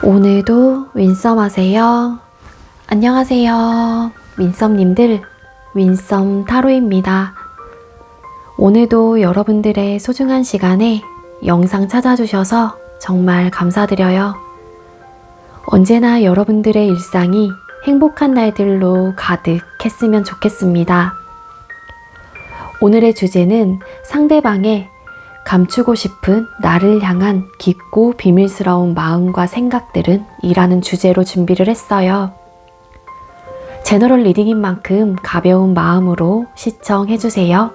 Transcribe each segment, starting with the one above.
오늘도 윈썸 하세요. 안녕하세요. 윈썸님들, 윈썸 타로입니다. 오늘도 여러분들의 소중한 시간에 영상 찾아주셔서 정말 감사드려요. 언제나 여러분들의 일상이 행복한 날들로 가득했으면 좋겠습니다. 오늘의 주제는 상대방의 감추고 싶은 나를 향한 깊고 비밀스러운 마음과 생각들은 이라는 주제로 준비를 했어요. 제너럴 리딩인 만큼 가벼운 마음으로 시청해주세요.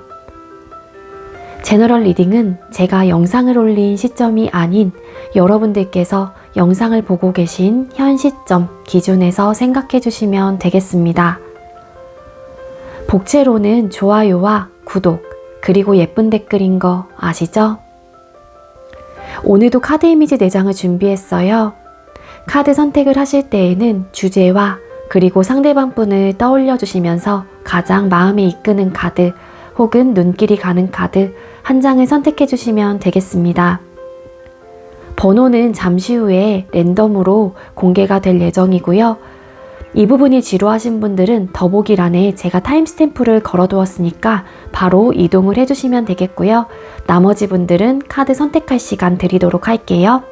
제너럴 리딩은 제가 영상을 올린 시점이 아닌 여러분들께서 영상을 보고 계신 현 시점 기준에서 생각해주시면 되겠습니다. 복채로는 좋아요와 구독, 그리고 예쁜 댓글인 거 아시죠? 오늘도 카드 이미지 4장을 준비했어요. 카드 선택을 하실 때에는 주제와 그리고 상대방 분을 떠올려 주시면서 가장 마음에 이끄는 카드 혹은 눈길이 가는 카드 한 장을 선택해 주시면 되겠습니다. 번호는 잠시 후에 랜덤으로 공개가 될 예정이고요. 이 부분이 지루하신 분들은 더보기란에 제가 타임스탬프를 걸어두었으니까 바로 이동을 해주시면 되겠고요. 나머지 분들은 카드 선택할 시간 드리도록 할게요.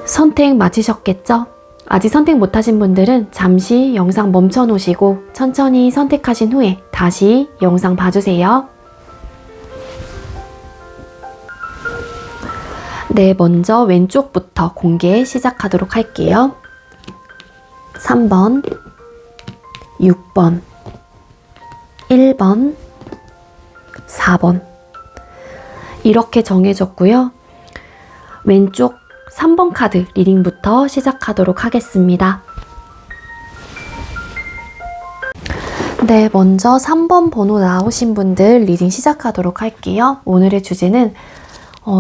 선택 맞으셨겠죠? 아직 선택 못하신 분들은 잠시 영상 멈춰 놓으시고 천천히 선택하신 후에 다시 영상 봐주세요. 네, 먼저 왼쪽부터 공개 시작하도록 할게요. 3번, 6번, 1번, 4번 이렇게 정해졌고요. 왼쪽 3번 카드 리딩부터 시작하도록 하겠습니다. 네, 먼저 3번 번호 나오신 분들 리딩 시작하도록 할게요. 오늘의 주제는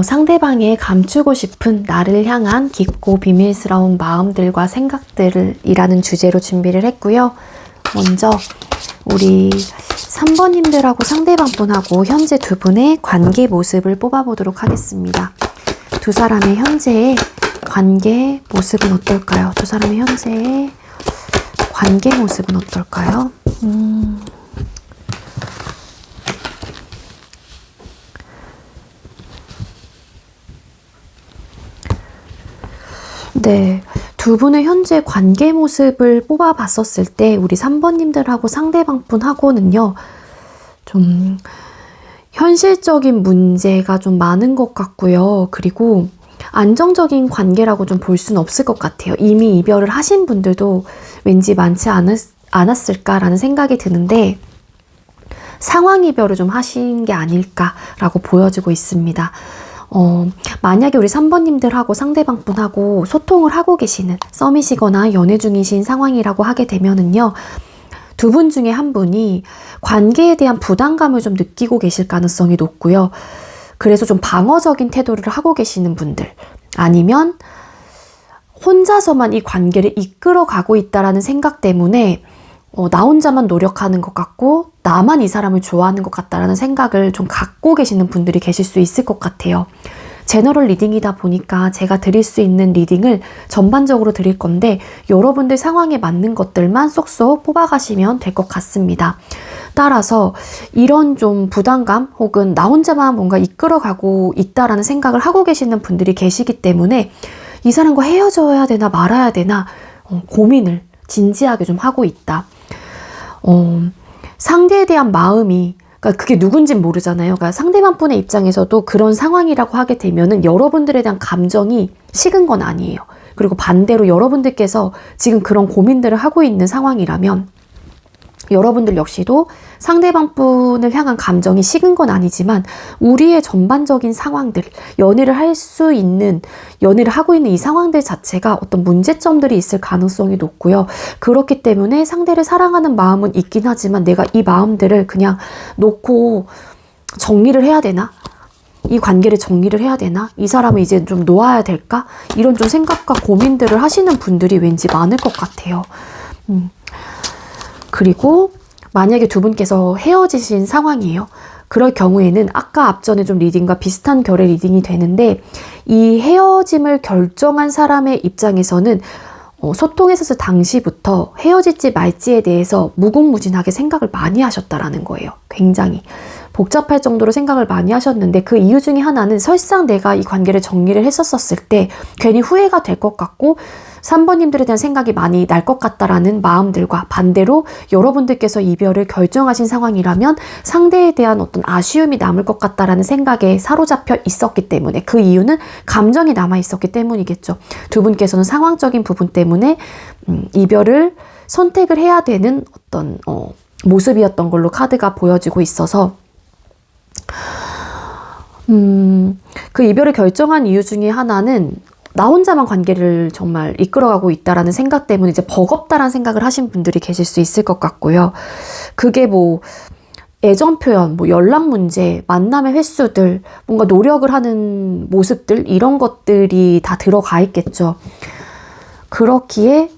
상대방의 감추고 싶은 나를 향한 깊고 비밀스러운 마음들과 생각들이라는 주제로 준비를 했고요. 먼저 우리 3번님들하고 상대방 분하고 현재 두 분의 관계 모습을 뽑아보도록 하겠습니다. 두 사람의 현재의 관계 모습은 어떨까요? 두 사람의 현재의 관계 모습은 어떨까요? 네, 두 분의 현재 관계 모습을 뽑아봤었을 때 우리 3번님들하고 상대방 분하고는요, 좀 현실적인 문제가 좀 많은 것 같고요. 그리고 안정적인 관계라고 좀 볼 수는 없을 것 같아요. 이미 이별을 하신 분들도 왠지 많지 않았을까라는 생각이 드는데 상황 이별을 좀 하신 게 아닐까라고 보여지고 있습니다. 만약에 우리 3번님들하고 상대방 분하고 소통을 하고 계시는 썸이시거나 연애 중이신 상황이라고 하게 되면은요. 두 분 중에 한 분이 관계에 대한 부담감을 좀 느끼고 계실 가능성이 높고요. 그래서 좀 방어적인 태도를 하고 계시는 분들 아니면 혼자서만 이 관계를 이끌어가고 있다라는 생각 때문에 나 혼자만 노력하는 것 같고 나만 이 사람을 좋아하는 것 같다라는 생각을 좀 갖고 계시는 분들이 계실 수 있을 것 같아요. 제너럴 리딩이다 보니까 제가 드릴 수 있는 리딩을 전반적으로 드릴 건데 여러분들 상황에 맞는 것들만 쏙쏙 뽑아가시면 될 것 같습니다. 따라서 이런 좀 부담감 혹은 나 혼자만 뭔가 이끌어가고 있다라는 생각을 하고 계시는 분들이 계시기 때문에 이 사람과 헤어져야 되나 말아야 되나 고민을 진지하게 좀 하고 있다. 상대에 대한 마음이 그러니까 그게 누군진 모르잖아요. 그러니까 상대방 분의 입장에서도 그런 상황이라고 하게 되면은 여러분들에 대한 감정이 식은 건 아니에요. 그리고 반대로 여러분들께서 지금 그런 고민들을 하고 있는 상황이라면 여러분들 역시도 상대방 분을 향한 감정이 식은 건 아니지만 우리의 전반적인 상황들, 연애를 하고 있는 이 상황들 자체가 어떤 문제점들이 있을 가능성이 높고요. 그렇기 때문에 상대를 사랑하는 마음은 있긴 하지만 내가 이 마음들을 그냥 놓고 정리를 해야 되나? 이 관계를 정리를 해야 되나? 이 사람은 이제 좀 놓아야 될까? 이런 좀 생각과 고민들을 하시는 분들이 왠지 많을 것 같아요. 그리고 만약에 두 분께서 헤어지신 상황이에요. 그럴 경우에는 아까 앞전에 좀 리딩과 비슷한 결의 리딩이 되는데, 이 헤어짐을 결정한 사람의 입장에서는 소통했었을 당시부터 헤어질지 말지에 대해서 무궁무진하게 생각을 많이 하셨다라는 거예요. 굉장히 복잡할 정도로 생각을 많이 하셨는데, 그 이유 중에 하나는 설상 내가 이 관계를 정리를 했었을 때 괜히 후회가 될 것 같고 3번님들에 대한 생각이 많이 날 것 같다라는 마음들과, 반대로 여러분들께서 이별을 결정하신 상황이라면 상대에 대한 어떤 아쉬움이 남을 것 같다라는 생각에 사로잡혀 있었기 때문에, 그 이유는 감정이 남아 있었기 때문이겠죠. 두 분께서는 상황적인 부분 때문에 이별을 선택을 해야 되는 어떤 모습이었던 걸로 카드가 보여지고 있어서, 그 이별을 결정한 이유 중에 하나는 나 혼자만 관계를 정말 이끌어가고 있다라는 생각 때문에 이제 버겁다라는 생각을 하신 분들이 계실 수 있을 것 같고요. 그게 뭐 애정 표현, 뭐 연락 문제, 만남의 횟수들, 뭔가 노력을 하는 모습들, 이런 것들이 다 들어가 있겠죠. 그렇기에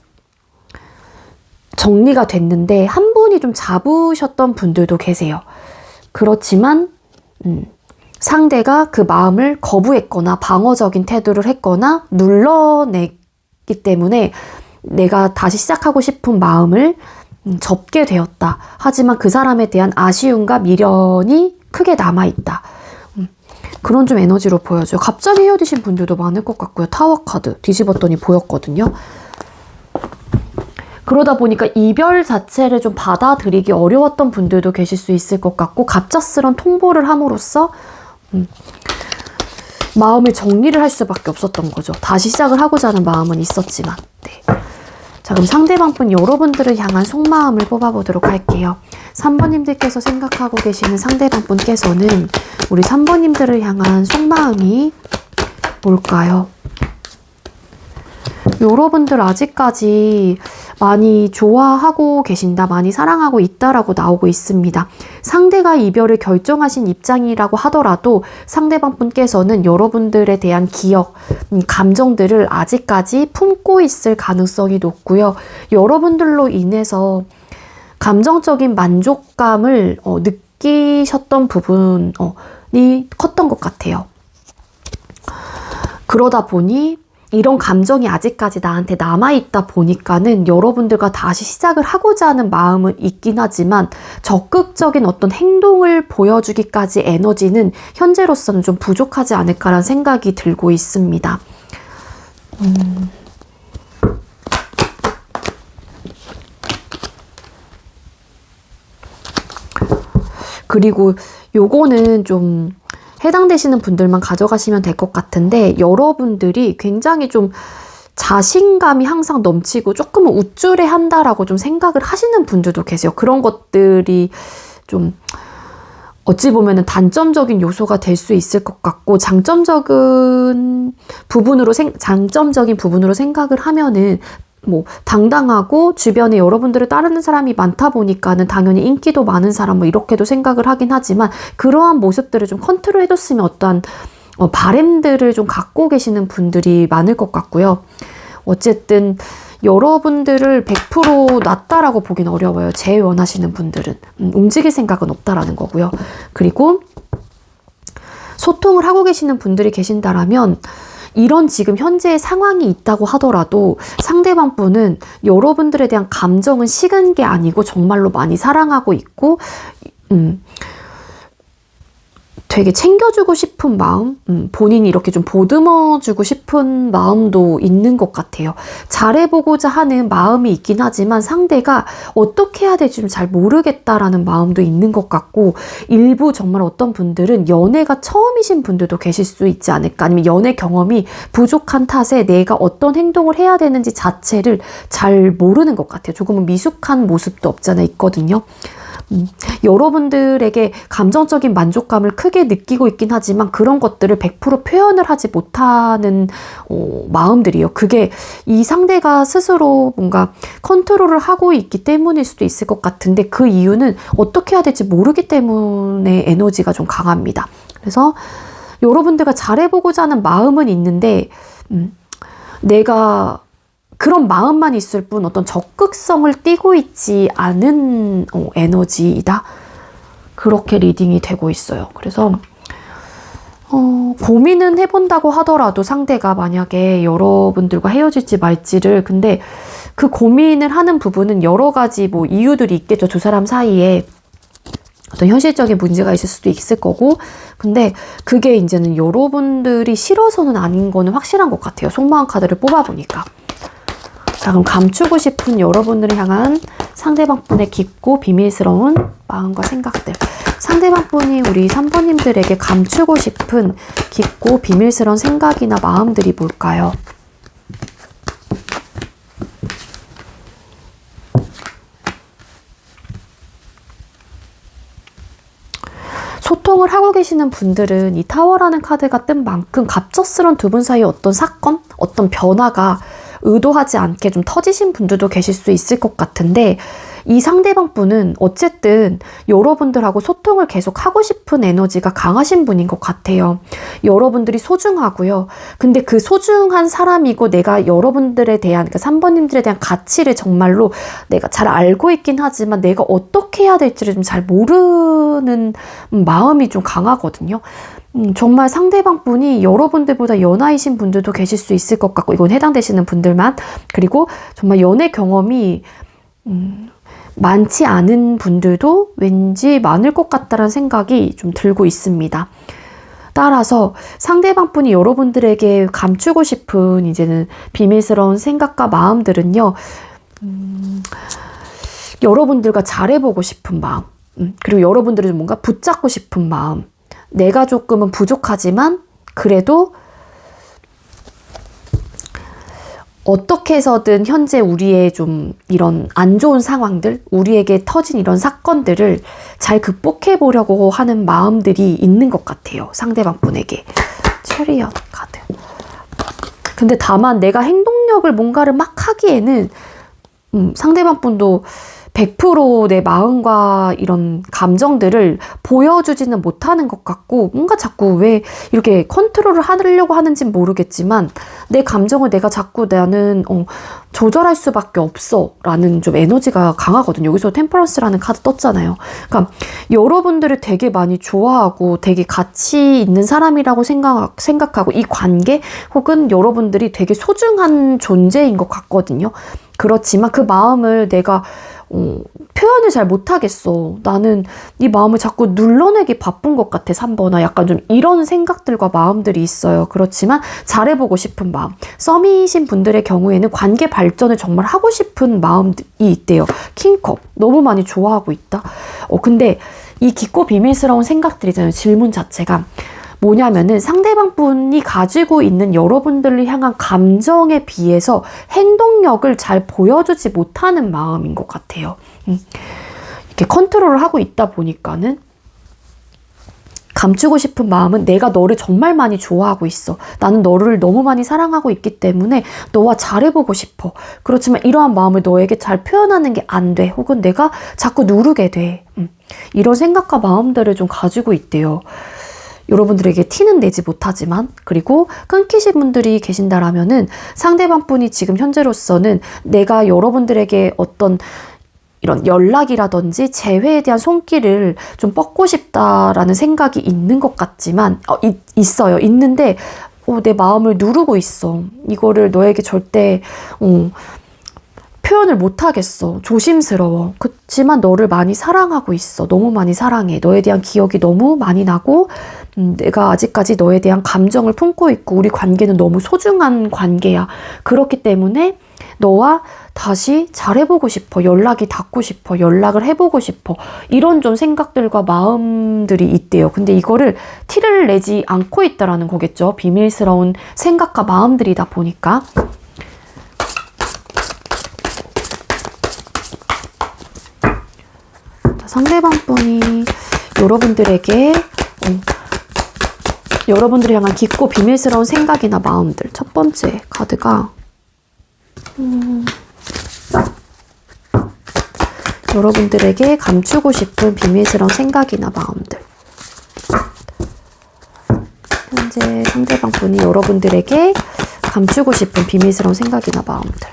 정리가 됐는데 한 분이 좀 잡으셨던 분들도 계세요. 그렇지만 상대가 그 마음을 거부했거나 방어적인 태도를 했거나 눌러냈기 때문에 내가 다시 시작하고 싶은 마음을 접게 되었다. 하지만 그 사람에 대한 아쉬움과 미련이 크게 남아있다. 그런 좀 에너지로 보여줘요. 갑자기 헤어지신 분들도 많을 것 같고요. 타워 카드 뒤집었더니 보였거든요. 그러다 보니까 이별 자체를 좀 받아들이기 어려웠던 분들도 계실 수 있을 것 같고, 갑작스런 통보를 함으로써 마음을 정리를 할 수밖에 없었던 거죠. 다시 시작을 하고자 하는 마음은 있었지만. 네. 자, 그럼 상대방분 여러분들을 향한 속마음을 뽑아보도록 할게요. 3번님들께서 생각하고 계시는 상대방분께서는 우리 3번님들을 향한 속마음이 뭘까요? 여러분들 아직까지 많이 좋아하고 계신다, 많이 사랑하고 있다라고 나오고 있습니다. 상대가 이별을 결정하신 입장이라고 하더라도 상대방 분께서는 여러분들에 대한 기억, 감정들을 아직까지 품고 있을 가능성이 높고요. 여러분들로 인해서 감정적인 만족감을 느끼셨던 부분이 컸던 것 같아요. 그러다 보니 이런 감정이 아직까지 나한테 남아있다 보니까는 여러분들과 다시 시작을 하고자 하는 마음은 있긴 하지만 적극적인 어떤 행동을 보여주기까지 에너지는 현재로서는 좀 부족하지 않을까라는 생각이 들고 있습니다. 그리고 요거는 좀 해당되시는 분들만 가져가시면 될 것 같은데, 여러분들이 굉장히 좀 자신감이 항상 넘치고 조금은 우쭐해 한다라고 좀 생각을 하시는 분들도 계세요. 그런 것들이 좀 어찌 보면은 단점적인 요소가 될 수 있을 것 같고, 장점적인 부분으로 생각을 하면은 뭐 당당하고 주변에 여러분들을 따르는 사람이 많다 보니까는 당연히 인기도 많은 사람 뭐 이렇게도 생각을 하긴 하지만, 그러한 모습들을 좀 컨트롤 해줬으면 어떠한 바램들을 좀 갖고 계시는 분들이 많을 것 같고요. 어쨌든 여러분들을 100% 낫다라고 보긴 어려워요. 제일 원하시는 분들은 움직일 생각은 없다라는 거고요. 그리고 소통을 하고 계시는 분들이 계신다라면 이런 지금 현재의 상황이 있다고 하더라도 상대방 분은 여러분들에 대한 감정은 식은 게 아니고 정말로 많이 사랑하고 있고 되게 챙겨주고 싶은 마음, 본인이 이렇게 좀 보듬어주고 싶은 마음도 있는 것 같아요. 잘해보고자 하는 마음이 있긴 하지만 상대가 어떻게 해야 될지 좀 잘 모르겠다라는 마음도 있는 것 같고, 일부 정말 어떤 분들은 연애가 처음이신 분들도 계실 수 있지 않을까, 아니면 연애 경험이 부족한 탓에 내가 어떤 행동을 해야 되는지 자체를 잘 모르는 것 같아요. 조금은 미숙한 모습도 없잖아 있거든요. 여러분들에게 감정적인 만족감을 크게 느끼고 있긴 하지만 그런 것들을 100% 표현을 하지 못하는 마음들이요. 그게 이 상대가 스스로 뭔가 컨트롤을 하고 있기 때문일 수도 있을 것 같은데, 그 이유는 어떻게 해야 될지 모르기 때문에 에너지가 좀 강합니다. 그래서 여러분들과 잘해보고자 하는 마음은 있는데 내가 그런 마음만 있을 뿐 어떤 적극성을 띠고 있지 않은 에너지이다. 그렇게 리딩이 되고 있어요. 그래서 고민은 해본다고 하더라도 상대가 만약에 여러분들과 헤어질지 말지를, 근데 그 고민을 하는 부분은 여러 가지 뭐 이유들이 있겠죠. 두 사람 사이에 어떤 현실적인 문제가 있을 수도 있을 거고, 근데 그게 이제는 여러분들이 싫어서는 아닌 거는 확실한 것 같아요. 속마음 카드를 뽑아보니까. 자, 그럼 감추고 싶은 여러분들을 향한 상대방 분의 깊고 비밀스러운 마음과 생각들. 상대방 분이 우리 3번님들에게 감추고 싶은 깊고 비밀스러운 생각이나 마음들이 뭘까요? 소통을 하고 계시는 분들은 이 타워라는 카드가 뜬 만큼 갑작스런 두 분 사이에 어떤 사건, 어떤 변화가 의도하지 않게 좀 터지신 분들도 계실 수 있을 것 같은데, 이 상대방 분은 어쨌든 여러분들하고 소통을 계속 하고 싶은 에너지가 강하신 분인 것 같아요. 여러분들이 소중하고요. 근데 그 소중한 사람이고 내가 여러분들에 대한, 그러니까 3번님들에 대한 가치를 정말로 내가 잘 알고 있긴 하지만 내가 어떻게 해야 될지를 좀 잘 모르는 마음이 좀 강하거든요. 정말 상대방 분이 여러분들보다 연하이신 분들도 계실 수 있을 것 같고, 이건 해당되시는 분들만. 그리고 정말 연애 경험이 많지 않은 분들도 왠지 많을 것 같다는 생각이 좀 들고 있습니다. 따라서 상대방 분이 여러분들에게 감추고 싶은 이제는 비밀스러운 생각과 마음들은요, 여러분들과 잘해보고 싶은 마음, 그리고 여러분들을 뭔가 붙잡고 싶은 마음, 내가 조금은 부족하지만 그래도 어떻게 해서든 현재 우리의 좀 이런 안 좋은 상황들, 우리에게 터진 이런 사건들을 잘 극복해 보려고 하는 마음들이 있는 것 같아요. 상대방 분에게. 체리엇 카드. 근데 다만 내가 행동력을 뭔가를 막 하기에는 상대방 분도 100% 내 마음과 이런 감정들을 보여주지는 못하는 것 같고, 뭔가 자꾸 왜 이렇게 컨트롤을 하려고 하는지는 모르겠지만 내 감정을 내가 자꾸 나는 조절할 수밖에 없어 라는 좀 에너지가 강하거든요. 여기서 템퍼런스라는 카드 떴잖아요. 그러니까 여러분들을 되게 많이 좋아하고 되게 가치 있는 사람이라고 생각하고 이 관계 혹은 여러분들이 되게 소중한 존재인 것 같거든요. 그렇지만 그 마음을 내가 표현을 잘 못하겠어. 나는 이 마음을 자꾸 눌러내기 바쁜 것 같아, 3번아. 약간 좀 이런 생각들과 마음들이 있어요. 그렇지만 잘해보고 싶은 마음. 썸이신 분들의 경우에는 관계 발전을 정말 하고 싶은 마음이 있대요. 킹컵. 너무 많이 좋아하고 있다. 근데 이 깊고 비밀스러운 생각들이잖아요. 질문 자체가. 뭐냐면은 상대방 분이 가지고 있는 여러분들을 향한 감정에 비해서 행동력을 잘 보여주지 못하는 마음인 것 같아요. 이렇게 컨트롤을 하고 있다 보니까는 감추고 싶은 마음은 내가 너를 정말 많이 좋아하고 있어. 나는 너를 너무 많이 사랑하고 있기 때문에 너와 잘해보고 싶어. 그렇지만 이러한 마음을 너에게 잘 표현하는 게 안 돼. 혹은 내가 자꾸 누르게 돼. 이런 생각과 마음들을 좀 가지고 있대요. 여러분들에게 티는 내지 못하지만, 그리고 끊기신 분들이 계신다라면은 상대방 분이 지금 현재로서는 내가 여러분들에게 어떤 이런 연락이라든지 재회에 대한 손길을 좀 뻗고 싶다라는 생각이 있는 것 같지만, 있어요. 있는데 내 마음을 누르고 있어. 이거를 너에게 절대 표현을 못하겠어. 조심스러워. 그렇지만 너를 많이 사랑하고 있어. 너무 많이 사랑해. 너에 대한 기억이 너무 많이 나고 내가 아직까지 너에 대한 감정을 품고 있고 우리 관계는 너무 소중한 관계야. 그렇기 때문에 너와 다시 잘해보고 싶어. 연락이 닿고 싶어. 연락을 해보고 싶어. 이런 좀 생각들과 마음들이 있대요. 근데 이거를 티를 내지 않고 있다라는 거겠죠. 비밀스러운 생각과 마음들이다 보니까. 상대방 분이 여러분들에게 여러분들을 향한 깊고 비밀스러운 생각이나 마음들. 첫 번째 카드가 여러분들에게 감추고 싶은 비밀스러운 생각이나 마음들. 현재 상대방분이 여러분들에게 감추고 싶은 비밀스러운 생각이나 마음들.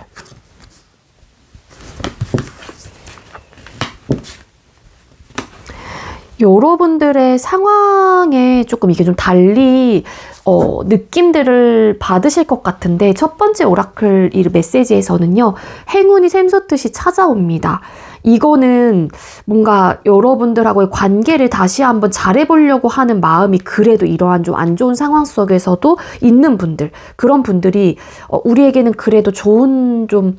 여러분들의 상황에 조금 이게 좀 달리 느낌들을 받으실 것 같은데, 첫 번째 오라클 이 메시지에서는요, 행운이 샘솟듯이 찾아옵니다. 이거는 뭔가 여러분들하고의 관계를 다시 한번 잘해보려고 하는 마음이 그래도 이러한 좀 안 좋은 상황 속에서도 있는 분들, 그런 분들이 우리에게는 그래도 좋은 좀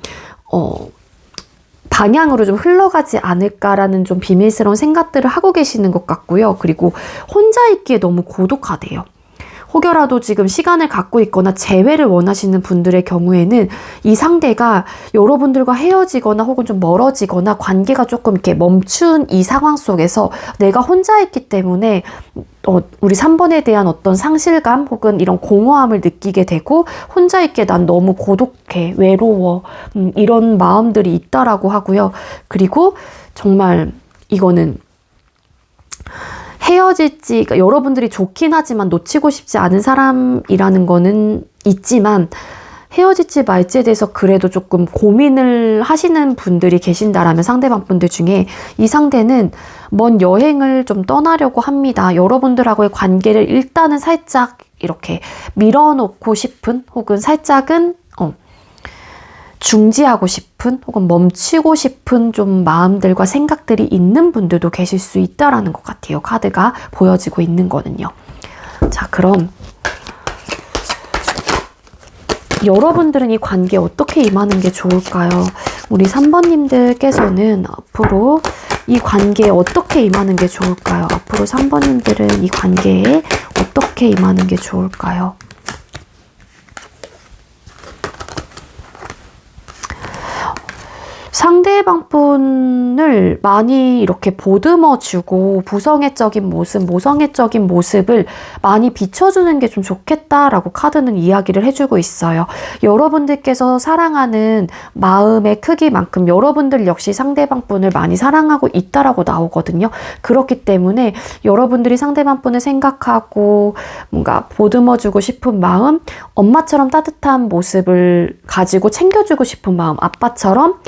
방향으로 좀 흘러가지 않을까라는 좀 비밀스러운 생각들을 하고 계시는 것 같고요. 그리고 혼자 있기에 너무 고독하대요. 혹여라도 지금 시간을 갖고 있거나 재회를 원하시는 분들의 경우에는 이 상대가 여러분들과 헤어지거나 혹은 좀 멀어지거나 관계가 조금 이렇게 멈춘 이 상황 속에서 내가 혼자 있기 때문에 우리 3번에 대한 어떤 상실감 혹은 이런 공허함을 느끼게 되고, 혼자 있기에 난 너무 고독해, 외로워, 이런 마음들이 있다라고 하고요. 그리고 정말 이거는 헤어질지, 그러니까 여러분들이 좋긴 하지만 놓치고 싶지 않은 사람이라는 거는 있지만, 헤어질지 말지에 대해서 그래도 조금 고민을 하시는 분들이 계신다라면 상대방 분들 중에 이 상대는 먼 여행을 좀 떠나려고 합니다. 여러분들하고의 관계를 일단은 살짝 이렇게 밀어놓고 싶은, 혹은 살짝은 중지하고 싶은, 혹은 멈추고 싶은 좀 마음들과 생각들이 있는 분들도 계실 수 있다라는 것 같아요. 카드가 보여지고 있는 거는요. 자, 그럼 여러분들은 이 관계에 어떻게 임하는 게 좋을까요? 우리 3번님들께서는 앞으로 이 관계에 어떻게 임하는 게 좋을까요? 앞으로 3번님들은 이 관계에 어떻게 임하는 게 좋을까요? 상대방 분을 많이 이렇게 보듬어주고 부성애적인 모습, 모성애적인 모습을 많이 비춰주는 게 좀 좋겠다라고 카드는 이야기를 해주고 있어요. 여러분들께서 사랑하는 마음의 크기만큼 여러분들 역시 상대방 분을 많이 사랑하고 있다라고 나오거든요. 그렇기 때문에 여러분들이 상대방 분을 생각하고 뭔가 보듬어주고 싶은 마음, 엄마처럼 따뜻한 모습을 가지고 챙겨주고 싶은 마음, 아빠처럼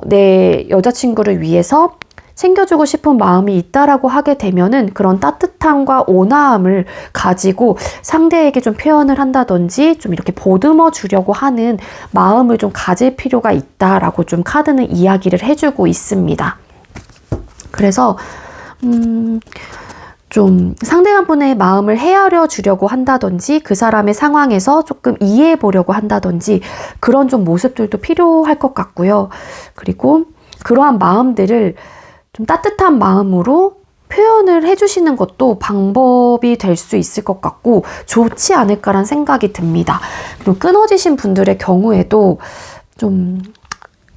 내 여자친구를 위해서 챙겨주고 싶은 마음이 있다라고 하게 되면은 그런 따뜻함과 온화함을 가지고 상대에게 좀 표현을 한다든지 좀 이렇게 보듬어 주려고 하는 마음을 좀 가질 필요가 있다라고 좀 카드는 이야기를 해주고 있습니다. 그래서 좀 상대방 분의 마음을 헤아려 주려고 한다든지, 그 사람의 상황에서 조금 이해해 보려고 한다든지, 그런 좀 모습들도 필요할 것 같고요. 그리고 그러한 마음들을 좀 따뜻한 마음으로 표현을 해주시는 것도 방법이 될 수 있을 것 같고 좋지 않을까라는 생각이 듭니다. 그리고 끊어지신 분들의 경우에도 좀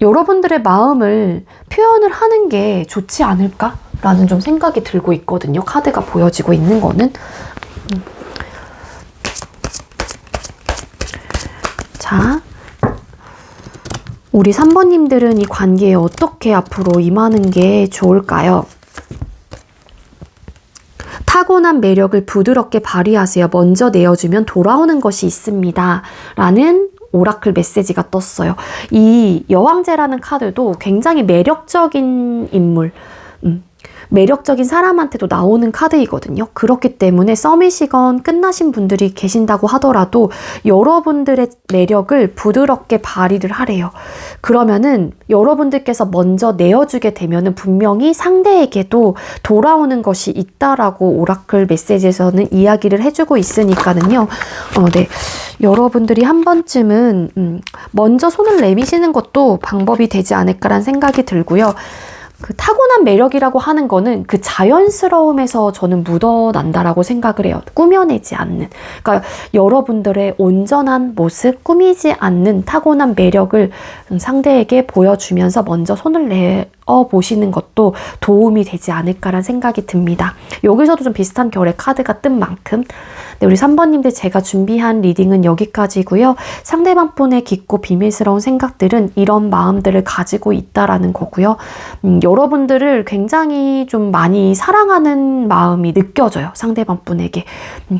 여러분들의 마음을 표현을 하는 게 좋지 않을까? 라는 좀 생각이 들고 있거든요. 카드가 보여지고 있는 거는. 자, 우리 3번님들은 이 관계에 어떻게 앞으로 임하는 게 좋을까요? 타고난 매력을 부드럽게 발휘하세요. 먼저 내어주면 돌아오는 것이 있습니다. 라는 오라클 메시지가 떴어요. 이 여왕제라는 카드도 굉장히 매력적인 인물, 매력적인 사람한테도 나오는 카드이거든요. 그렇기 때문에 썸이시건 끝나신 분들이 계신다고 하더라도 여러분들의 매력을 부드럽게 발휘를 하래요. 그러면은 여러분들께서 먼저 내어주게 되면은 분명히 상대에게도 돌아오는 것이 있다라고 오라클 메시지에서는 이야기를 해주고 있으니까는요. 네. 여러분들이 한 번쯤은 먼저 손을 내미시는 것도 방법이 되지 않을까라는 생각이 들고요. 그 타고난 매력이라고 하는 거는 그 자연스러움에서 저는 묻어난다라고 생각을 해요. 꾸며내지 않는. 그러니까 여러분들의 온전한 모습, 꾸미지 않는 타고난 매력을 상대에게 보여주면서 먼저 손을 보시는 것도 도움이 되지 않을까라는 생각이 듭니다. 여기서도 좀 비슷한 결의 카드가 뜬 만큼 네, 우리 3번님들 제가 준비한 리딩은 여기까지고요. 상대방 분의 깊고 비밀스러운 생각들은 이런 마음들을 가지고 있다라는 거고요. 여러분들을 굉장히 좀 많이 사랑하는 마음이 느껴져요. 상대방 분에게.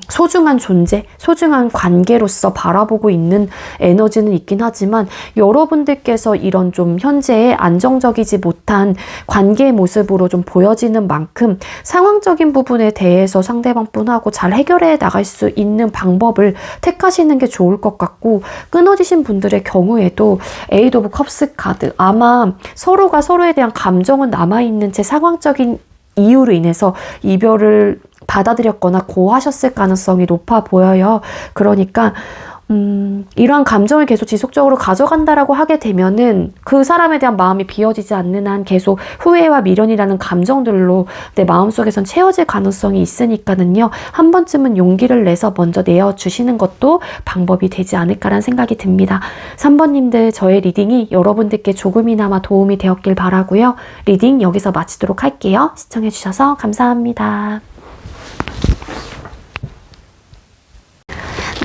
소중한 존재, 소중한 관계로서 바라보고 있는 에너지는 있긴 하지만 여러분들께서 이런 좀 현재의 안정적이지 못한 관계의 모습으로 좀 보여지는 만큼 상황적인 부분에 대해서 상대방 분하고 잘 해결해 나갈 수 있는 방법을 택하시는 게 좋을 것 같고, 끊어지신 분들의 경우에도 에이드 오브 컵스 카드, 아마 서로가 서로에 대한 감정은 남아있는 채 상황적인 이유로 인해서 이별을 받아들였거나 고하셨을 가능성이 높아 보여요. 그러니까 이러한 감정을 계속 지속적으로 가져간다라고 하게 되면은 그 사람에 대한 마음이 비워지지 않는 한 계속 후회와 미련이라는 감정들로 내 마음속에선 채워질 가능성이 있으니까는요. 한 번쯤은 용기를 내서 먼저 내어주시는 것도 방법이 되지 않을까라는 생각이 듭니다. 3번님들, 저의 리딩이 여러분들께 조금이나마 도움이 되었길 바라고요. 리딩 여기서 마치도록 할게요. 시청해주셔서 감사합니다.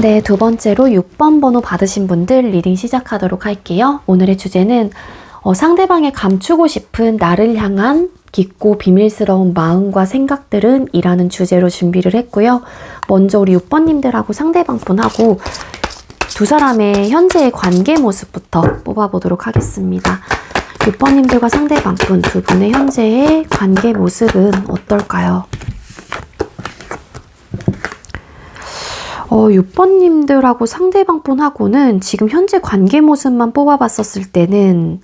네, 두 번째로 6번 번호 받으신 분들 리딩 시작하도록 할게요. 오늘의 주제는 상대방의 감추고 싶은 나를 향한 깊고 비밀스러운 마음과 생각들은 이라는 주제로 준비를 했고요. 먼저 우리 6번님들하고 상대방 분하고 두 사람의 현재의 관계 모습부터 뽑아보도록 하겠습니다. 6번님들과 상대방 분 두 분의 현재의 관계 모습은 어떨까요? 6번님들하고 상대방 분하고는 지금 현재 관계 모습만 뽑아봤었을 때는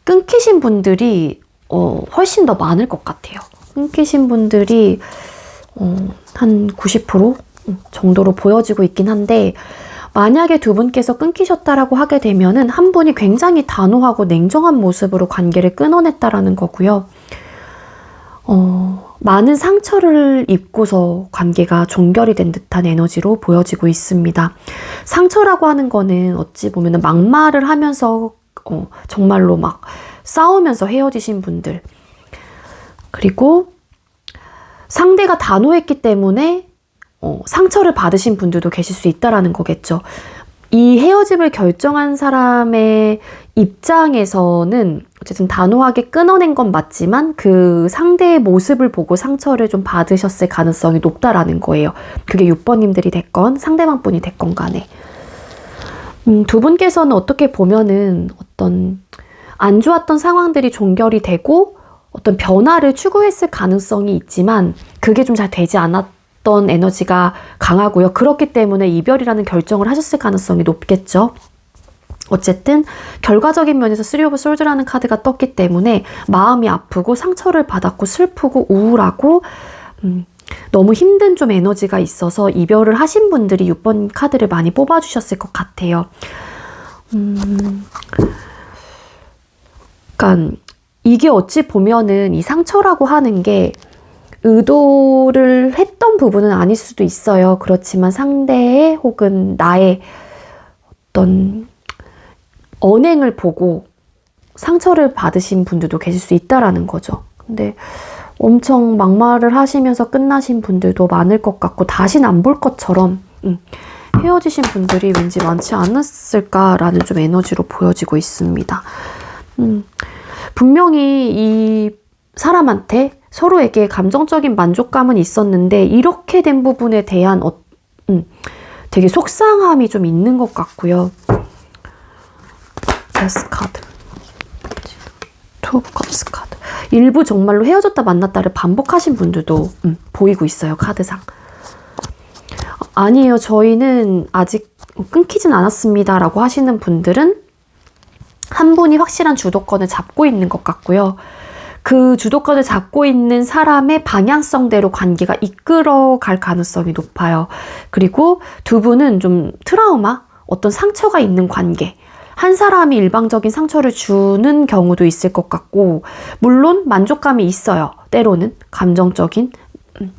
끊기신 분들이 훨씬 더 많을 것 같아요. 끊기신 분들이 한 90% 정도로 보여지고 있긴 한데, 만약에 두 분께서 끊기셨다라고 하게 되면은 한 분이 굉장히 단호하고 냉정한 모습으로 관계를 끊어냈다라는 거고요. 많은 상처를 입고서 관계가 종결이 된 듯한 에너지로 보여지고 있습니다. 상처라고 하는 거는 어찌 보면 막말을 하면서 정말로 막 싸우면서 헤어지신 분들, 그리고 상대가 단호했기 때문에 상처를 받으신 분들도 계실 수 있다라는 거겠죠. 이 헤어짐을 결정한 사람의 입장에서는 어쨌든 단호하게 끊어낸 건 맞지만 그 상대의 모습을 보고 상처를 좀 받으셨을 가능성이 높다라는 거예요. 그게 6번님들이 됐건 상대방 분이 됐건 간에. 두 분께서는 어떻게 보면은 어떤 안 좋았던 상황들이 종결이 되고 어떤 변화를 추구했을 가능성이 있지만 그게 좀 잘 되지 않았던 에너지가 강하고요. 그렇기 때문에 이별이라는 결정을 하셨을 가능성이 높겠죠. 어쨌든 결과적인 면에서 3 오브 솔드라는 카드가 떴기 때문에 마음이 아프고 상처를 받았고 슬프고 우울하고 너무 힘든 좀 에너지가 있어서 이별을 하신 분들이 6번 카드를 많이 뽑아주셨을 것 같아요. 그러니까 이게 어찌 보면은 이 상처라고 하는 게 의도를 했던 부분은 아닐 수도 있어요. 그렇지만 상대의 혹은 나의 어떤 언행을 보고 상처를 받으신 분들도 계실 수 있다라는 거죠. 근데 엄청 막말을 하시면서 끝나신 분들도 많을 것 같고 다시는 안 볼 것처럼 헤어지신 분들이 왠지 많지 않았을까라는 좀 에너지로 보여지고 있습니다. 분명히 이 사람한테 서로에게 감정적인 만족감은 있었는데 이렇게 된 부분에 대한 되게 속상함이 좀 있는 것 같고요. 데스 카드, 투 오브 컵스 카드. 일부 정말로 헤어졌다 만났다를 반복하신 분들도 보이고 있어요. 카드상. 아니에요. 저희는 아직 끊기진 않았습니다 라고 하시는 분들은 한 분이 확실한 주도권을 잡고 있는 것 같고요. 그 주도권을 잡고 있는 사람의 방향성대로 관계가 이끌어갈 가능성이 높아요. 그리고 두 분은 좀 트라우마, 어떤 상처가 있는 관계, 한 사람이 일방적인 상처를 주는 경우도 있을 것 같고, 물론 만족감이 있어요. 때로는 감정적인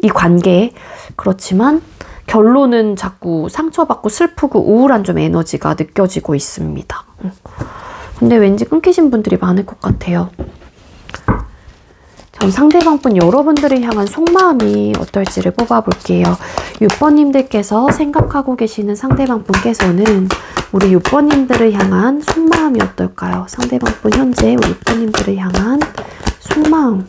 이 관계에. 그렇지만 결론은 자꾸 상처받고 슬프고 우울한 좀 에너지가 느껴지고 있습니다. 근데 왠지 끊기신 분들이 많을 것 같아요. 상대방분 여러분들을 향한 속마음이 어떨지를 뽑아볼게요. 6번님들께서 생각하고 계시는 상대방분께서는 우리 6번님들을 향한 속마음이 어떨까요? 상대방분 현재 우리 6번님들을 향한 속마음.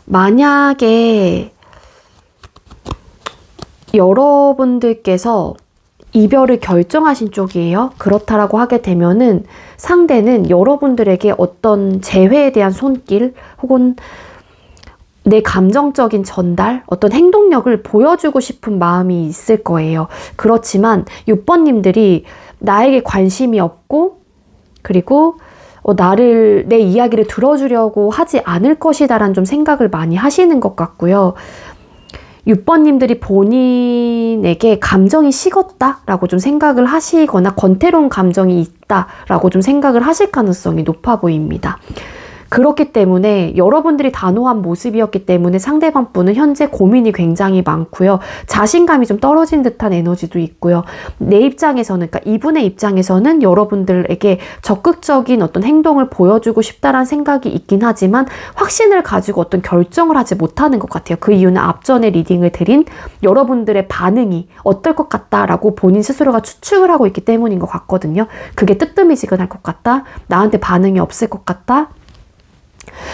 만약에 여러분들께서 이별을 결정하신 쪽이에요. 그렇다라고 하게 되면은 상대는 여러분들에게 어떤 재회에 대한 손길 혹은 내 감정적인 전달, 어떤 행동력을 보여주고 싶은 마음이 있을 거예요. 그렇지만 6번님들이 나에게 관심이 없고 그리고 내 이야기를 들어주려고 하지 않을 것이다 라는 좀 생각을 많이 하시는 것 같고요. 6번님들이 본인에게 감정이 식었다라고 좀 생각을 하시거나 권태로운 감정이 있다라고 좀 생각을 하실 가능성이 높아 보입니다. 그렇기 때문에 여러분들이 단호한 모습이었기 때문에 상대방 분은 현재 고민이 굉장히 많고요. 자신감이 좀 떨어진 듯한 에너지도 있고요. 내 입장에서는, 그러니까 이분의 입장에서는 여러분들에게 적극적인 어떤 행동을 보여주고 싶다라는 생각이 있긴 하지만 확신을 가지고 어떤 결정을 하지 못하는 것 같아요. 그 이유는 앞전에 리딩을 드린 여러분들의 반응이 어떨 것 같다라고 본인 스스로가 추측을 하고 있기 때문인 것 같거든요. 그게 뜨뜻미지근할 것 같다. 나한테 반응이 없을 것 같다.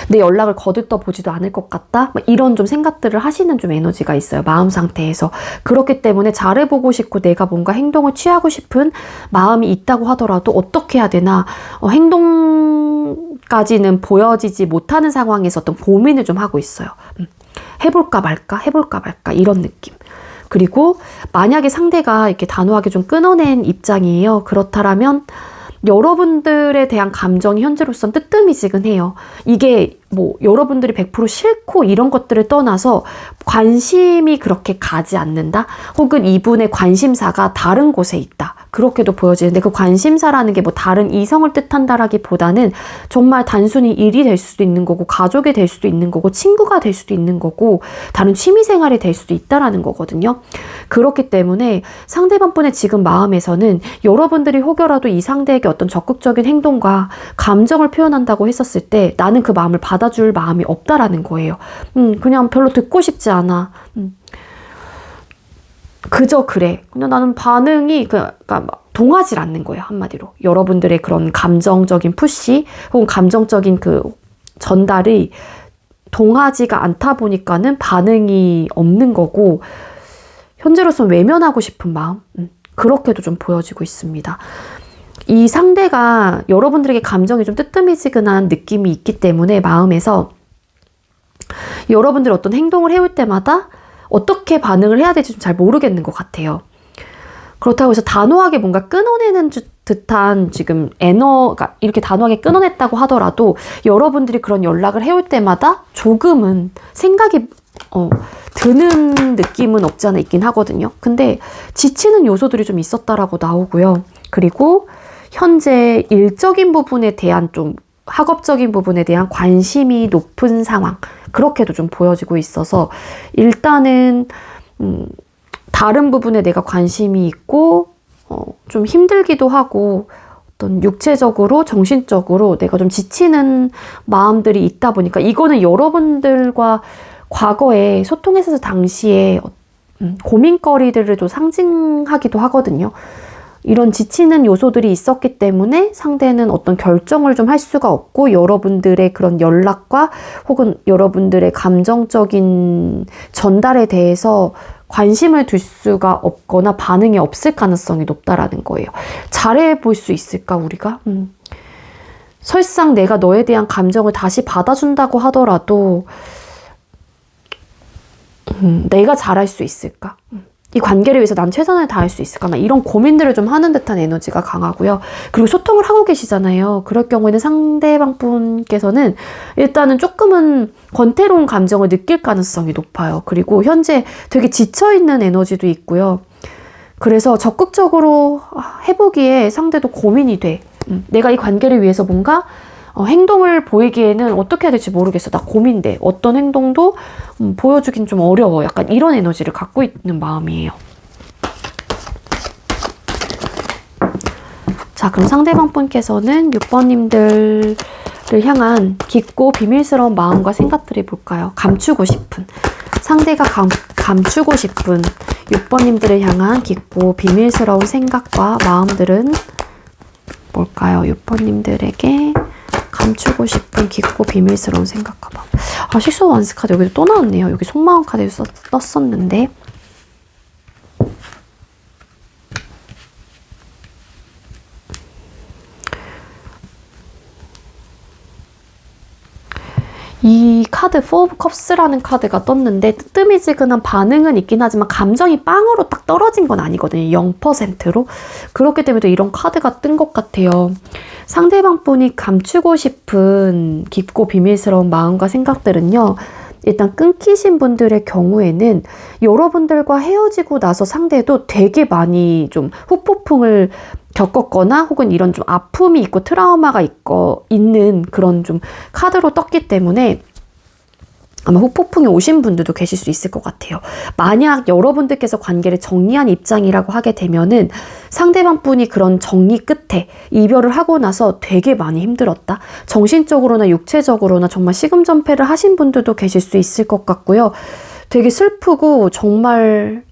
내 연락을 거들떠 보지도 않을 것 같다. 이런 좀 생각들을 하시는 좀 에너지가 있어요. 마음 상태에서. 그렇기 때문에 잘해보고 싶고 내가 뭔가 행동을 취하고 싶은 마음이 있다고 하더라도 어떻게 해야 되나 행동까지는 보여지지 못하는 상황에서 어떤 고민을 좀 하고 있어요. 해볼까 말까 이런 느낌. 그리고 만약에 상대가 이렇게 단호하게 좀 끊어낸 입장이에요. 그렇다면 여러분들에 대한 감정이 현재로선 뜨뜻미지근해요. 이게 뭐 여러분들이 100% 싫고 이런 것들을 떠나서 관심이 그렇게 가지 않는다? 혹은 이분의 관심사가 다른 곳에 있다. 그렇게도 보여지는데 그 관심사라는 게 뭐 다른 이성을 뜻한다라기보다는 정말 단순히 일이 될 수도 있는 거고 가족이 될 수도 있는 거고 친구가 될 수도 있는 거고 다른 취미생활이 될 수도 있다라는 거거든요. 그렇기 때문에 상대방분의 지금 마음에서는 여러분들이 혹여라도 이 상대에게 어떤 적극적인 행동과 감정을 표현한다고 했었을 때 나는 그 마음을 받아줄 마음이 없다라는 거예요. 그냥 별로 듣고 싶지 않아. 그저 그래. 그냥 나는 반응이 그러니까 동하지 않는 거예요. 한마디로. 여러분들의 그런 감정적인 푸시 혹은 감정적인 그 전달이 동하지가 않다 보니까는 반응이 없는 거고 현재로서는 외면하고 싶은 마음 그렇게도 좀 보여지고 있습니다. 이 상대가 여러분들에게 감정이 좀 뜨뜻미지근한 느낌이 있기 때문에 마음에서 여러분들이 어떤 행동을 해올 때마다 어떻게 반응을 해야 될지 좀 잘 모르겠는 것 같아요. 그렇다고 해서 단호하게 뭔가 끊어내는 듯한 지금 그러니까 이렇게 단호하게 끊어냈다고 하더라도 여러분들이 그런 연락을 해올 때마다 조금은 생각이 드는 느낌은 없지 않아 있긴 하거든요. 근데 지치는 요소들이 좀 있었다라고 나오고요. 그리고 현재 일적인 부분에 대한 좀 학업적인 부분에 대한 관심이 높은 상황 그렇게도 좀 보여지고 있어서 일단은 다른 부분에 내가 관심이 있고 좀 힘들기도 하고 어떤 육체적으로 정신적으로 내가 좀 지치는 마음들이 있다 보니까 이거는 여러분들과 과거에 소통했을 당시에 고민거리들을 좀 상징하기도 하거든요. 이런 지치는 요소들이 있었기 때문에 상대는 어떤 결정을 좀 할 수가 없고 여러분들의 그런 연락과 혹은 여러분들의 감정적인 전달에 대해서 관심을 둘 수가 없거나 반응이 없을 가능성이 높다라는 거예요. 잘해볼 수 있을까 우리가? 설상 내가 너에 대한 감정을 다시 받아준다고 하더라도 내가 잘할 수 있을까? 이 관계를 위해서 난 최선을 다할 수 있을까? 이런 고민들을 좀 하는 듯한 에너지가 강하고요. 그리고 소통을 하고 계시잖아요. 그럴 경우에는 상대방 분께서는 일단은 조금은 권태로운 감정을 느낄 가능성이 높아요. 그리고 현재 되게 지쳐있는 에너지도 있고요. 그래서 적극적으로 해보기에 상대도 고민이 돼. 내가 이 관계를 위해서 뭔가 행동을 보이기에는 어떻게 해야 될지 모르겠어. 나 고민돼. 어떤 행동도 보여주긴 좀 어려워. 약간 이런 에너지를 갖고 있는 마음이에요. 자, 그럼 상대방 분께서는 6번님들을 향한 깊고 비밀스러운 마음과 생각들을 볼까요? 감추고 싶은, 상대가 감추고 싶은 6번님들을 향한 깊고 비밀스러운 생각과 마음들은 뭘까요? 6번님들에게 감추고 싶은 깊고 비밀스러운 생각과 마음. 아, 식스 오브 원스 카드 여기도 또 나왔네요. 여기 속마음 카드 떴었는데. 이 카드 4 of Cups라는 카드가 떴는데 뜨뜨미지근한 반응은 있긴 하지만 감정이 빵으로 딱 떨어진 건 아니거든요. 0%로. 그렇기 때문에 또 이런 카드가 뜬 것 같아요. 상대방 분이 감추고 싶은 깊고 비밀스러운 마음과 생각들은요. 일단 끊기신 분들의 경우에는 여러분들과 헤어지고 나서 상대도 되게 많이 좀 후폭풍을 겪었거나 혹은 이런 좀 아픔이 있고 트라우마가 있는 그런 좀 카드로 떴기 때문에 아마 후폭풍이 오신 분들도 계실 수 있을 것 같아요. 만약 여러분들께서 관계를 정리한 입장이라고 하게 되면은 상대방 분이 그런 정리 끝에 이별을 하고 나서 되게 많이 힘들었다. 정신적으로나 육체적으로나 정말 시금전폐를 하신 분들도 계실 수 있을 것 같고요. 되게 슬프고 정말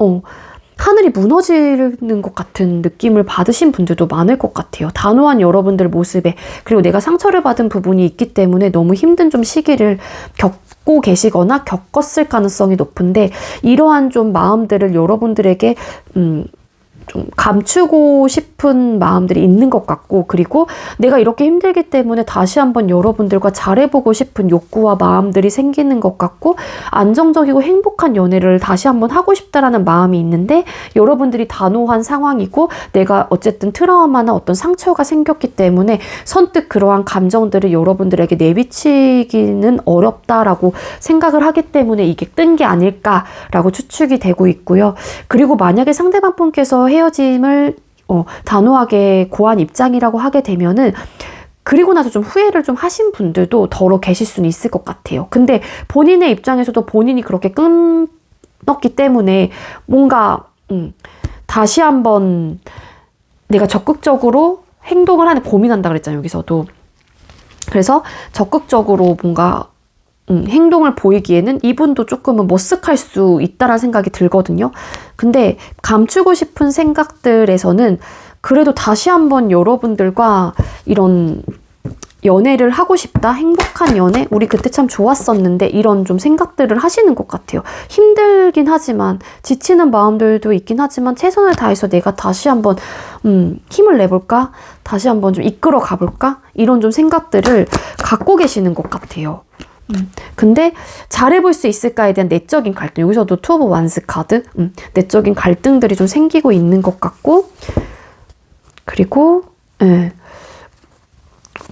하늘이 무너지는 것 같은 느낌을 받으신 분들도 많을 것 같아요. 단호한 여러분들 모습에, 그리고 내가 상처를 받은 부분이 있기 때문에 너무 힘든 좀 시기를 겪고 계시거나 겪었을 가능성이 높은데, 이러한 좀 마음들을 여러분들에게 좀 감추고 싶은 마음들이 있는 것 같고, 그리고 내가 이렇게 힘들기 때문에 다시 한번 여러분들과 잘해보고 싶은 욕구와 마음들이 생기는 것 같고, 안정적이고 행복한 연애를 다시 한번 하고 싶다라는 마음이 있는데, 여러분들이 단호한 상황이고 내가 어쨌든 트라우마나 어떤 상처가 생겼기 때문에 선뜻 그러한 감정들을 여러분들에게 내비치기는 어렵다라고 생각을 하기 때문에 이게 뜬 게 아닐까라고 추측이 되고 있고요. 그리고 만약에 상대방 분께서 헤어짐을 단호하게 고한 입장이라고 하게 되면은, 그리고 나서 좀 후회를 좀 하신 분들도 더러 계실 수는 있을 것 같아요. 근데 본인의 입장에서도 본인이 그렇게 끊었기 때문에 뭔가 다시 한번 내가 적극적으로 행동을 하는, 고민한다 그랬잖아요, 여기서도. 그래서 적극적으로 뭔가 행동을 보이기에는 이분도 조금은 머쓱할 수 있다라는 생각이 들거든요. 근데 감추고 싶은 생각들에서는 그래도 다시 한번 여러분들과 이런 연애를 하고 싶다, 행복한 연애, 우리 그때 참 좋았었는데, 이런 좀 생각들을 하시는 것 같아요. 힘들긴 하지만, 지치는 마음들도 있긴 하지만 최선을 다해서 내가 다시 한번 힘을 내볼까? 다시 한번 좀 이끌어 가볼까? 이런 좀 생각들을 갖고 계시는 것 같아요. 근데 잘해볼 수 있을까에 대한 내적인 갈등, 여기서도 투 오브 완스 카드, 내적인 갈등들이 좀 생기고 있는 것 같고, 그리고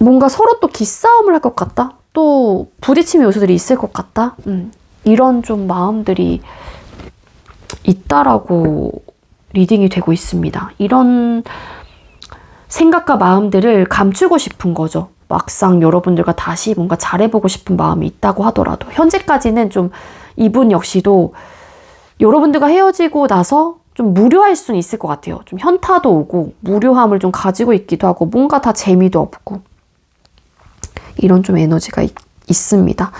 뭔가 서로 또 기싸움을 할 것 같다, 또 부딪힘의 요소들이 있을 것 같다, 이런 좀 마음들이 있다라고 리딩이 되고 있습니다. 이런 생각과 마음들을 감추고 싶은 거죠. 막상 여러분들과 다시 뭔가 잘해보고 싶은 마음이 있다고 하더라도, 현재까지는 좀 이분 역시도 여러분들과 헤어지고 나서 좀 무료할 수는 있을 것 같아요. 좀 현타도 오고 무료함을 좀 가지고 있기도 하고, 뭔가 다 재미도 없고, 이런 좀 에너지가 있습니다.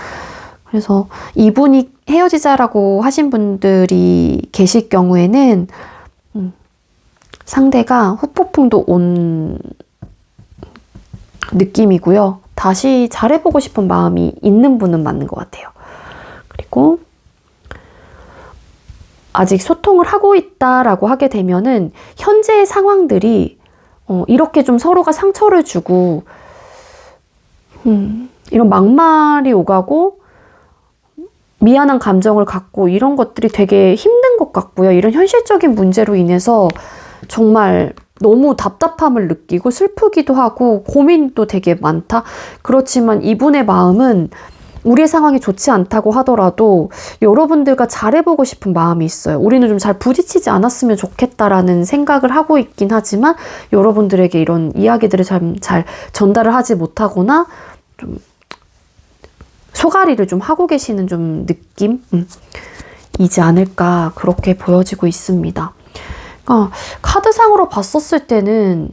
그래서 이분이 헤어지자라고 하신 분들이 계실 경우에는 상대가 후폭풍도 온 느낌이고요. 다시 잘해보고 싶은 마음이 있는 분은 맞는 것 같아요. 그리고 아직 소통을 하고 있다라고 하게 되면은 현재의 상황들이 이렇게 좀 서로가 상처를 주고 이런 막말이 오가고 미안한 감정을 갖고 이런 것들이 되게 힘든 것 같고요. 이런 현실적인 문제로 인해서 정말 너무 답답함을 느끼고 슬프기도 하고 고민도 되게 많다. 그렇지만 이분의 마음은 우리의 상황이 좋지 않다고 하더라도 여러분들과 잘해보고 싶은 마음이 있어요. 우리는 좀 잘 부딪히지 않았으면 좋겠다라는 생각을 하고 있긴 하지만 여러분들에게 이런 이야기들을 잘 전달을 하지 못하거나 좀 소가리를 좀 하고 계시는 좀 느낌? 이지 않을까 그렇게 보여지고 있습니다. 그러니까 카드상으로 봤었을 때는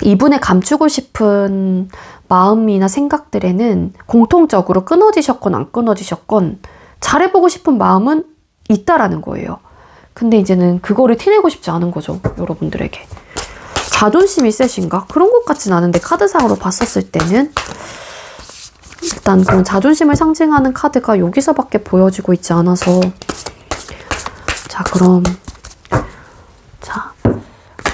이분의 감추고 싶은 마음이나 생각들에는 공통적으로 끊어지셨건 안 끊어지셨건 잘해보고 싶은 마음은 있다라는 거예요. 근데 이제는 그거를 티내고 싶지 않은 거죠. 여러분들에게. 자존심이 세신가? 그런 것 같진 않은데 카드상으로 봤었을 때는 일단 그런 자존심을 상징하는 카드가 여기서밖에 보여지고 있지 않아서 자 그럼 자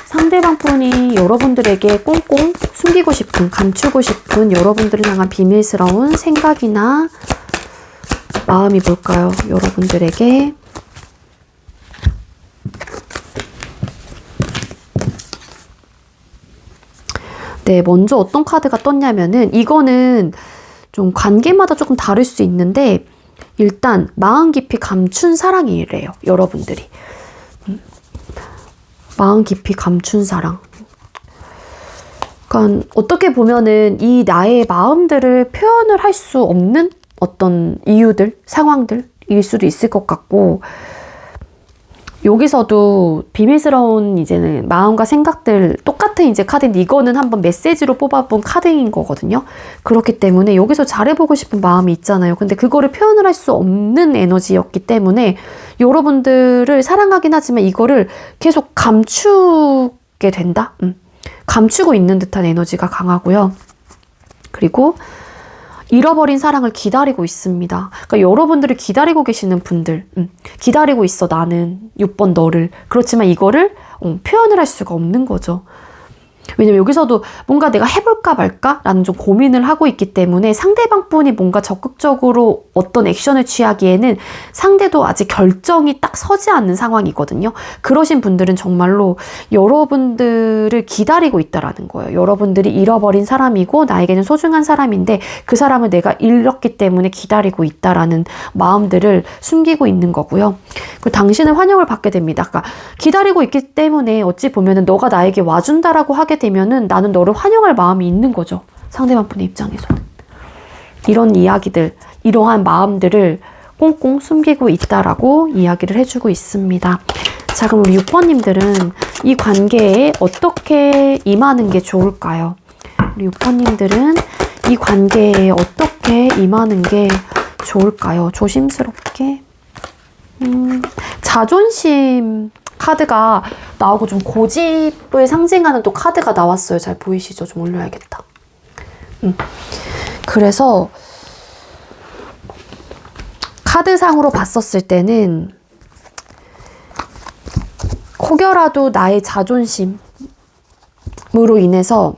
상대방 분이 여러분들에게 꽁꽁 숨기고 싶은 감추고 싶은 여러분들을 향한 비밀스러운 생각이나 마음이 뭘까요? 여러분들에게 네, 먼저 어떤 카드가 떴냐면은 이거는 좀 관계마다 조금 다를 수 있는데 일단 마음 깊이 감춘 사랑이래요. 여러분들이. 마음 깊이 감춘 사랑. 그러니까 어떻게 보면은 이 나의 마음들을 표현을 할 수 없는 어떤 이유들, 상황들일 수도 있을 것 같고 여기서도 비밀스러운 이제는 마음과 생각들 똑같은 이제 카드인데 이거는 한번 메시지로 뽑아본 카드인 거거든요. 그렇기 때문에 여기서 잘해보고 싶은 마음이 있잖아요. 근데 그거를 표현을 할 수 없는 에너지였기 때문에 여러분들을 사랑하긴 하지만 이거를 계속 감추게 된다? 감추고 있는 듯한 에너지가 강하고요. 그리고 잃어버린 사랑을 기다리고 있습니다. 그러니까 여러분들을 기다리고 계시는 분들, 기다리고 있어 나는 6번 너를. 그렇지만 이거를 표현을 할 수가 없는 거죠. 왜냐면 여기서도 뭔가 내가 해볼까 말까라는 좀 고민을 하고 있기 때문에 상대방 분이 뭔가 적극적으로 어떤 액션을 취하기에는 상대도 아직 결정이 딱 서지 않는 상황이거든요. 그러신 분들은 정말로 여러분들을 기다리고 있다라는 거예요. 여러분들이 잃어버린 사람이고 나에게는 소중한 사람인데 그 사람을 내가 잃었기 때문에 기다리고 있다라는 마음들을 숨기고 있는 거고요. 그리고 당신은 환영을 받게 됩니다. 그러니까 기다리고 있기 때문에 어찌 보면은 너가 나에게 와준다라고 하게 되면은 나는 너를 환영할 마음이 있는 거죠. 상대방 분의 입장에서는. 이런 이야기들, 이러한 마음들을 꽁꽁 숨기고 있다라고 이야기를 해주고 있습니다. 자, 그럼 우리 6번님들은 이 관계에 어떻게 임하는 게 좋을까요? 우리 6번님들은 이 관계에 어떻게 임하는 게 좋을까요? 조심스럽게. 자존심 카드가 나오고 좀 고집을 상징하는 또 카드가 나왔어요. 잘 보이시죠? 좀 올려야겠다. 그래서 카드상으로 봤었을 때는 혹여라도 나의 자존심으로 인해서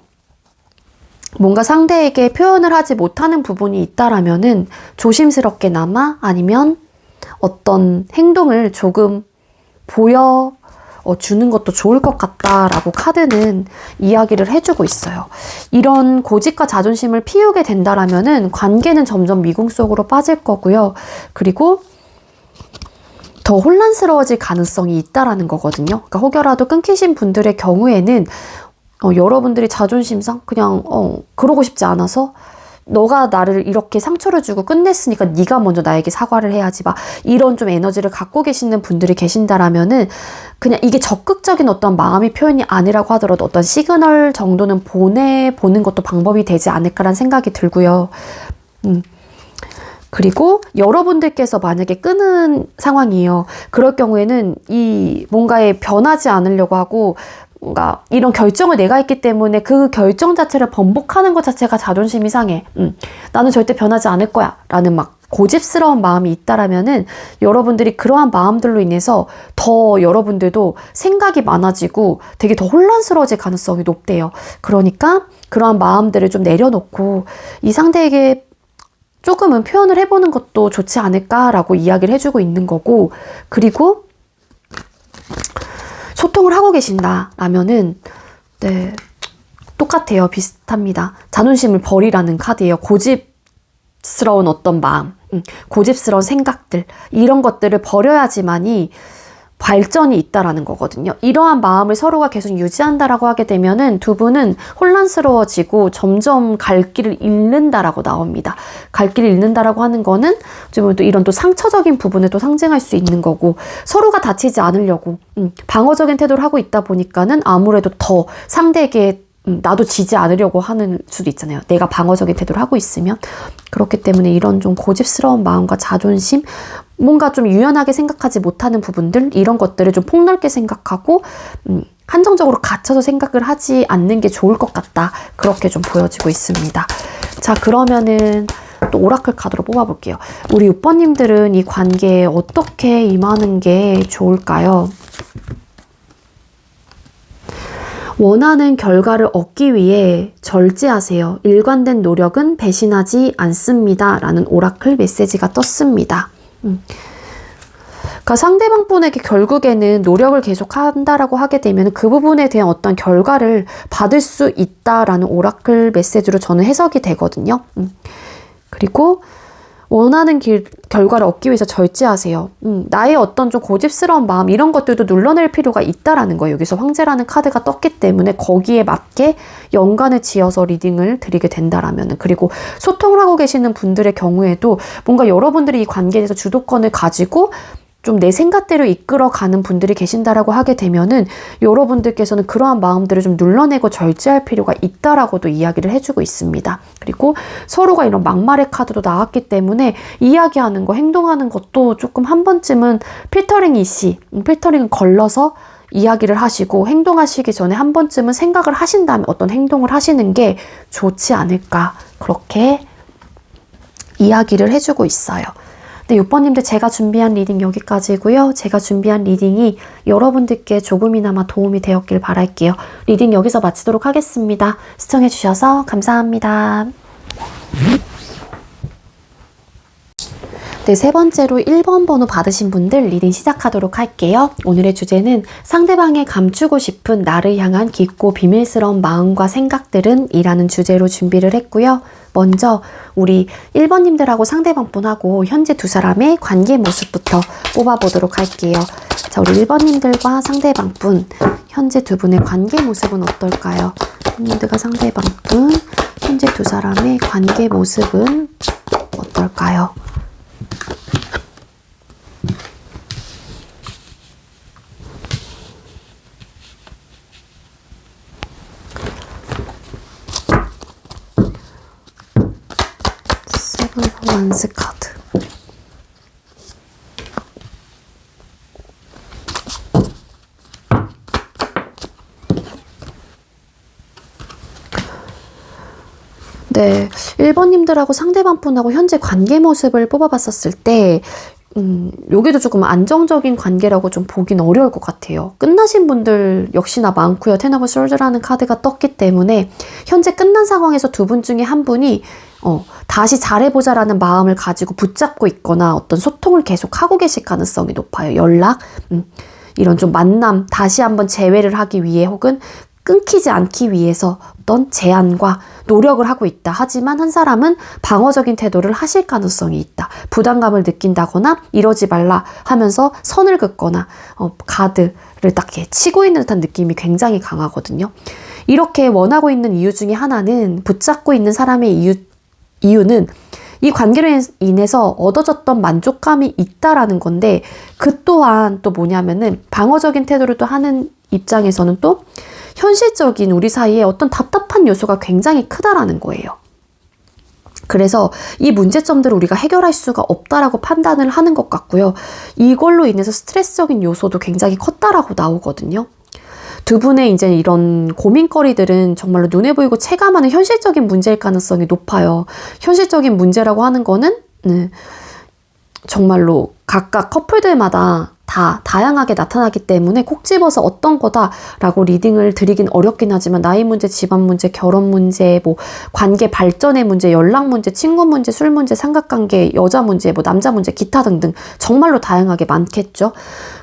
뭔가 상대에게 표현을 하지 못하는 부분이 있다라면은 조심스럽게나마 아니면 어떤 행동을 조금 보여주는 것도 좋을 것 같다라고 카드는 이야기를 해주고 있어요. 이런 고집과 자존심을 피우게 된다라면은 관계는 점점 미궁 속으로 빠질 거고요. 그리고 더 혼란스러워질 가능성이 있다라는 거거든요. 그러니까 혹여라도 끊기신 분들의 경우에는 여러분들이 자존심상 그냥 그러고 싶지 않아서 너가 나를 이렇게 상처를 주고 끝냈으니까 네가 먼저 나에게 사과를 해야지 막 이런 좀 에너지를 갖고 계시는 분들이 계신다라면은 그냥 이게 적극적인 어떤 마음의 표현이 아니라고 하더라도 어떤 시그널 정도는 보내보는 것도 방법이 되지 않을까라는 생각이 들고요. 그리고 여러분들께서 만약에 끊은 상황이에요. 그럴 경우에는 이 뭔가에 변하지 않으려고 하고 뭔가 이런 결정을 내가 했기 때문에 그 결정 자체를 번복하는 것 자체가 자존심이 상해. 나는 절대 변하지 않을 거야 라는 막 고집스러운 마음이 있다라면은 여러분들이 그러한 마음들로 인해서 더 여러분들도 생각이 많아지고 되게 더 혼란스러워질 가능성이 높대요. 그러니까 그러한 마음들을 좀 내려놓고 이 상대에게 조금은 표현을 해보는 것도 좋지 않을까라고 이야기를 해주고 있는 거고, 그리고 소통을 하고 계신다라면은 네, 똑같아요. 비슷합니다. 자존심을 버리라는 카드예요. 고집스러운 어떤 마음, 고집스러운 생각들, 이런 것들을 버려야지만이 발전이 있다라는 거거든요. 이러한 마음을 서로가 계속 유지한다라고 하게 되면은 두 분은 혼란스러워지고 점점 갈 길을 잃는다라고 나옵니다. 갈 길을 잃는다라고 하는 거는 좀 또 이런 또 상처적인 부분을 또 상징할 수 있는 거고, 서로가 다치지 않으려고 방어적인 태도를 하고 있다 보니까는 아무래도 더 상대에게 나도 지지 않으려고 하는 수도 있잖아요. 내가 방어적인 태도를 하고 있으면. 그렇기 때문에 이런 좀 고집스러운 마음과 자존심, 뭔가 좀 유연하게 생각하지 못하는 부분들, 이런 것들을 좀 폭넓게 생각하고 한정적으로 갇혀서 생각을 하지 않는 게 좋을 것 같다. 그렇게 좀 보여지고 있습니다. 자, 그러면은 또 오라클 카드로 뽑아볼게요. 우리 6번님들은 이 관계에 어떻게 임하는 게 좋을까요? 원하는 결과를 얻기 위해 절제하세요. 일관된 노력은 배신하지 않습니다. 라는 오라클 메시지가 떴습니다. 그러니까 상대방 분에게 결국에는 노력을 계속 한다라고 하게 되면 그 부분에 대한 어떤 결과를 받을 수 있다라는 오라클 메시지로 저는 해석이 되거든요. 그리고 원하는 결과를 얻기 위해서 절제하세요. 나의 어떤 좀 고집스러운 마음, 이런 것들도 눌러낼 필요가 있다라는 거예요. 여기서 황제라는 카드가 떴기 때문에 거기에 맞게 연관을 지어서 리딩을 드리게 된다라면, 그리고 소통을 하고 계시는 분들의 경우에도 뭔가 여러분들이 이 관계에 대해서 주도권을 가지고 좀 내 생각대로 이끌어가는 분들이 계신다라고 하게 되면은 여러분들께서는 그러한 마음들을 좀 눌러내고 절제할 필요가 있다라고도 이야기를 해주고 있습니다. 그리고 서로가 이런 막말의 카드도 나왔기 때문에 이야기하는 거, 행동하는 것도 조금 한 번쯤은 필터링은 걸러서 이야기를 하시고 행동하시기 전에 한 번쯤은 생각을 하신 다음에 어떤 행동을 하시는 게 좋지 않을까, 그렇게 이야기를 해주고 있어요. 네, 6번님들 제가 준비한 리딩 여기까지고요. 제가 준비한 리딩이 여러분들께 조금이나마 도움이 되었길 바랄게요. 리딩 여기서 마치도록 하겠습니다. 시청해주셔서 감사합니다. 네, 세 번째로 1번 번호 받으신 분들 리딩 시작하도록 할게요. 오늘의 주제는 상대방에 감추고 싶은 나를 향한 깊고 비밀스러운 마음과 생각들은 이라는 주제로 준비를 했고요. 먼저 우리 1번님들하고 상대방분하고 현재 두 사람의 관계 모습부터 뽑아보도록 할게요. 자, 우리 1번님들과 상대방분, 현재 두 분의 관계 모습은 어떨까요? 1번님들과 상대방분, 현재 두 사람의 관계 모습은 어떨까요? 로만스 카드. 네, 1번님들하고 상대방분하고 현재 관계 모습을 뽑아봤었을 때 여기도 조금 안정적인 관계라고 좀 보긴 어려울 것 같아요. 끝나신 분들 역시나 많고요. 텐 오브 솔즈라는 카드가 떴기 때문에 현재 끝난 상황에서 두 분 중에 한 분이 다시 잘해보자라는 마음을 가지고 붙잡고 있거나 어떤 소통을 계속 하고 계실 가능성이 높아요. 연락, 이런 좀 만남, 다시 한번 재회를 하기 위해 혹은 끊기지 않기 위해서 어떤 제안과 노력을 하고 있다. 하지만 한 사람은 방어적인 태도를 하실 가능성이 있다. 부담감을 느낀다거나 이러지 말라 하면서 선을 긋거나 가드를 딱 치고 있는 듯한 느낌이 굉장히 강하거든요. 이렇게 원하고 있는 이유 중에 하나는, 붙잡고 있는 사람의 이유는 이 관계로 인해서 얻어졌던 만족감이 있다라는 건데, 그 또한 또 뭐냐면은 방어적인 태도를 또 하는 입장에서는 또 현실적인 우리 사이에 어떤 답답한 요소가 굉장히 크다라는 거예요. 그래서 이 문제점들을 우리가 해결할 수가 없다라고 판단을 하는 것 같고요. 이걸로 인해서 스트레스적인 요소도 굉장히 컸다라고 나오거든요. 두 분의 이제 이런 고민거리들은 정말로 눈에 보이고 체감하는 현실적인 문제일 가능성이 높아요. 현실적인 문제라고 하는 거는 정말로 각각 커플들마다 다 다양하게 나타나기 때문에 콕 집어서 어떤 거다라고 리딩을 드리긴 어렵긴 하지만, 나이 문제, 집안 문제, 결혼 문제, 뭐 관계 발전의 문제, 연락 문제, 친구 문제, 술 문제, 삼각관계, 여자 문제, 뭐 남자 문제, 기타 등등 정말로 다양하게 많겠죠.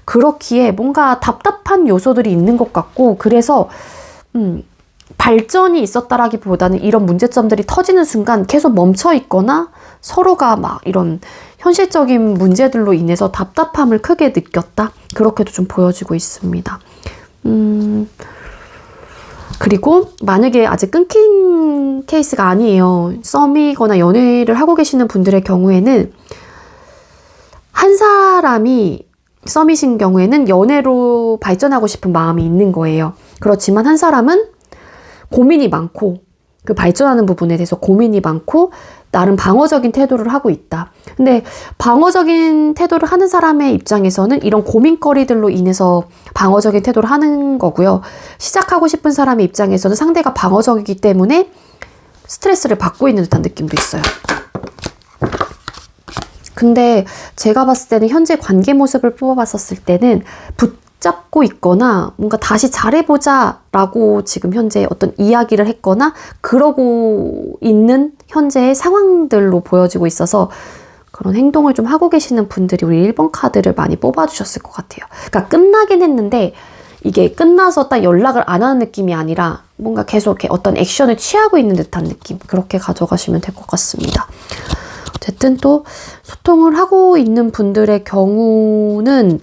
그렇기에 뭔가 답답한 요소들이 있는 것 같고, 그래서 발전이 있었다라기보다는 이런 문제점들이 터지는 순간 계속 멈춰 있거나 서로가 막 이런 현실적인 문제들로 인해서 답답함을 크게 느꼈다. 그렇게도 좀 보여지고 있습니다. 그리고 만약에 아직 끊긴 케이스가 아니에요. 썸이거나 연애를 하고 계시는 분들의 경우에는 한 사람이 썸이신 경우에는 연애로 발전하고 싶은 마음이 있는 거예요. 그렇지만 한 사람은 고민이 많고 그 발전하는 부분에 대해서 고민이 많고 나름 방어적인 태도를 하고 있다. 근데 방어적인 태도를 하는 사람의 입장에서는 이런 고민거리들로 인해서 방어적인 태도를 하는 거고요. 시작하고 싶은 사람의 입장에서는 상대가 방어적이기 때문에 스트레스를 받고 있는 듯한 느낌도 있어요. 근데 제가 봤을 때는 현재 관계 모습을 뽑아봤었을 때는 붙잡고 있거나 뭔가 다시 잘해보자 라고 지금 현재 어떤 이야기를 했거나 그러고 있는 현재의 상황들로 보여지고 있어서 그런 행동을 좀 하고 계시는 분들이 우리 1번 카드를 많이 뽑아주셨을 것 같아요. 그러니까 끝나긴 했는데 이게 끝나서 딱 연락을 안 하는 느낌이 아니라 뭔가 계속 이렇게 어떤 액션을 취하고 있는 듯한 느낌, 그렇게 가져가시면 될 것 같습니다. 어쨌든 또 소통을 하고 있는 분들의 경우는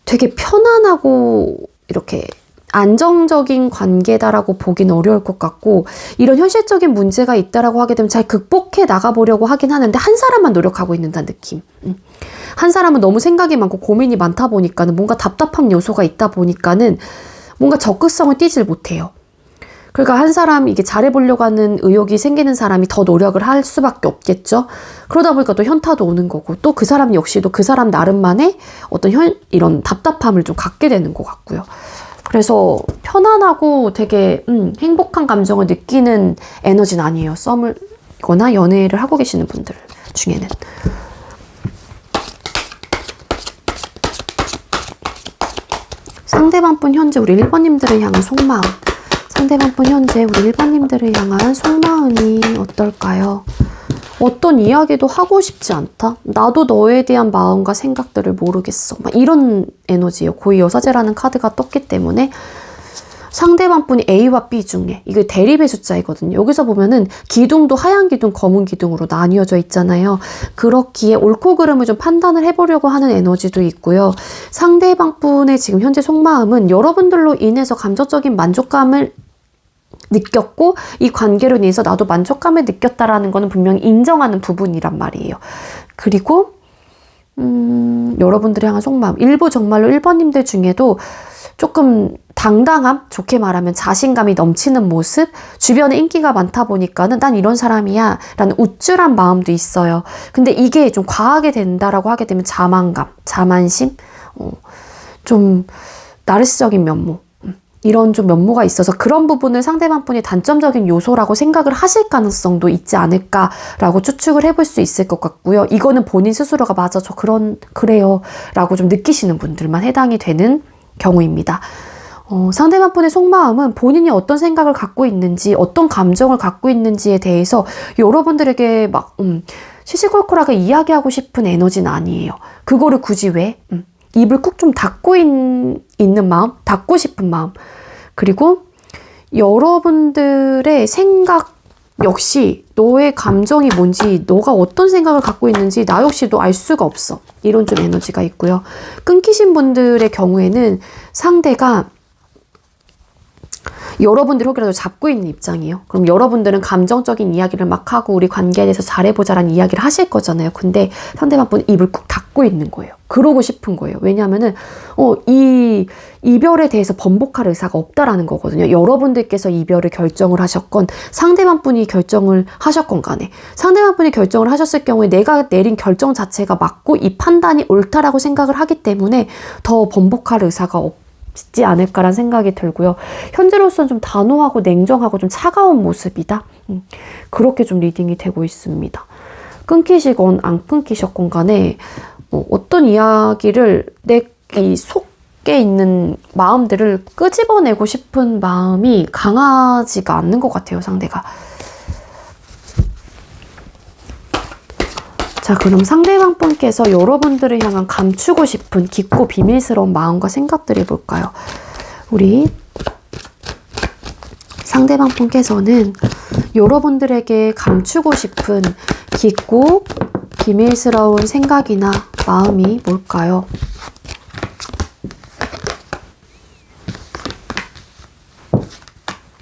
되게 편안하고 이렇게 안정적인 관계다라고 보기는 어려울 것 같고, 이런 현실적인 문제가 있다라고 하게 되면 잘 극복해 나가보려고 하긴 하는데 한 사람만 노력하고 있는다는 느낌. 한 사람은 너무 생각이 많고 고민이 많다 보니까는 뭔가 답답한 요소가 있다 보니까는 뭔가 적극성을 띠질 못해요. 그러니까 한 사람 이게 잘해보려고 하는 의욕이 생기는 사람이 더 노력을 할 수밖에 없겠죠. 그러다 보니까 또 현타도 오는 거고, 또 그 사람 역시도 그 사람 나름만의 어떤 이런 답답함을 좀 갖게 되는 것 같고요. 그래서 편안하고 되게 행복한 감정을 느끼는 에너지는 아니에요. 썸을 거나 연애를 하고 계시는 분들 중에는. 상대방 분 현재 우리 1번님들을 향한 속마음. 상대방 분 현재 우리 1번님들을 향한 속마음이 어떨까요? 어떤 이야기도 하고 싶지 않다? 나도 너에 대한 마음과 생각들을 모르겠어. 막 이런 에너지예요. 고위 여사제라는 카드가 떴기 때문에 상대방 분이 A와 B 중에, 이게 대립의 숫자이거든요. 여기서 보면은 기둥도 하얀 기둥, 검은 기둥으로 나뉘어져 있잖아요. 그렇기에 옳고 그름을 좀 판단을 해보려고 하는 에너지도 있고요. 상대방 분의 지금 현재 속마음은 여러분들로 인해서 감정적인 만족감을 느꼈고 이 관계로 인해서 나도 만족감을 느꼈다라는 거는 분명히 인정하는 부분이란 말이에요. 그리고 여러분들이 향한 속마음, 일부 정말로 1번님들 중에도 조금 당당함, 좋게 말하면 자신감이 넘치는 모습, 주변에 인기가 많다 보니까는 난 이런 사람이야 라는 우쭐한 마음도 있어요. 근데 이게 좀 과하게 된다라고 하게 되면 자만감, 자만심, 좀 나르시적인 면모, 이런 좀 면모가 있어서 그런 부분을 상대방 분이 단점적인 요소라고 생각을 하실 가능성도 있지 않을까라고 추측을 해볼 수 있을 것 같고요. 이거는 본인 스스로가 맞아, 저 그래요 라고 좀 느끼시는 분들만 해당이 되는 경우입니다. 상대방 분의 속마음은 본인이 어떤 생각을 갖고 있는지, 어떤 감정을 갖고 있는지에 대해서 여러분들에게 막 시시콜콜하게 이야기하고 싶은 에너지는 아니에요. 그거를 굳이 왜? 입을 꾹 좀 닫고 있는 마음, 닫고 싶은 마음. 그리고 여러분들의 생각 역시 너의 감정이 뭔지, 너가 어떤 생각을 갖고 있는지 나 역시도 알 수가 없어. 이런 좀 에너지가 있고요. 끊기신 분들의 경우에는 상대가 여러분들이 혹이라도 잡고 있는 입장이에요. 그럼 여러분들은 감정적인 이야기를 막 하고 우리 관계에 대해서 잘해보자라는 이야기를 하실 거잖아요. 근데 상대방 분은 입을 꾹 닫고 있는 거예요. 그러고 싶은 거예요. 왜냐하면은 이 이별에 대해서 번복할 의사가 없다라는 거거든요. 여러분들께서 이별을 결정을 하셨건 상대방 분이 결정을 하셨건 간에, 상대방 분이 결정을 하셨을 경우에 내가 내린 결정 자체가 맞고 이 판단이 옳다라고 생각을 하기 때문에 더 번복할 의사가 없지 않을까라는 생각이 들고요. 현재로서는 좀 단호하고 냉정하고 좀 차가운 모습이다. 그렇게 좀 리딩이 되고 있습니다. 끊기시건 안 끊기셨건 간에 어떤 이야기를 내 이 속에 있는 마음들을 끄집어내고 싶은 마음이 강하지가 않는 것 같아요, 상대가. 자, 그럼 상대방 분께서 여러분들을 향한 감추고 싶은 깊고 비밀스러운 마음과 생각들이 뭘까요? 우리 상대방 분께서는 여러분들에게 감추고 싶은 깊고 비밀스러운 생각이나 마음이 뭘까요?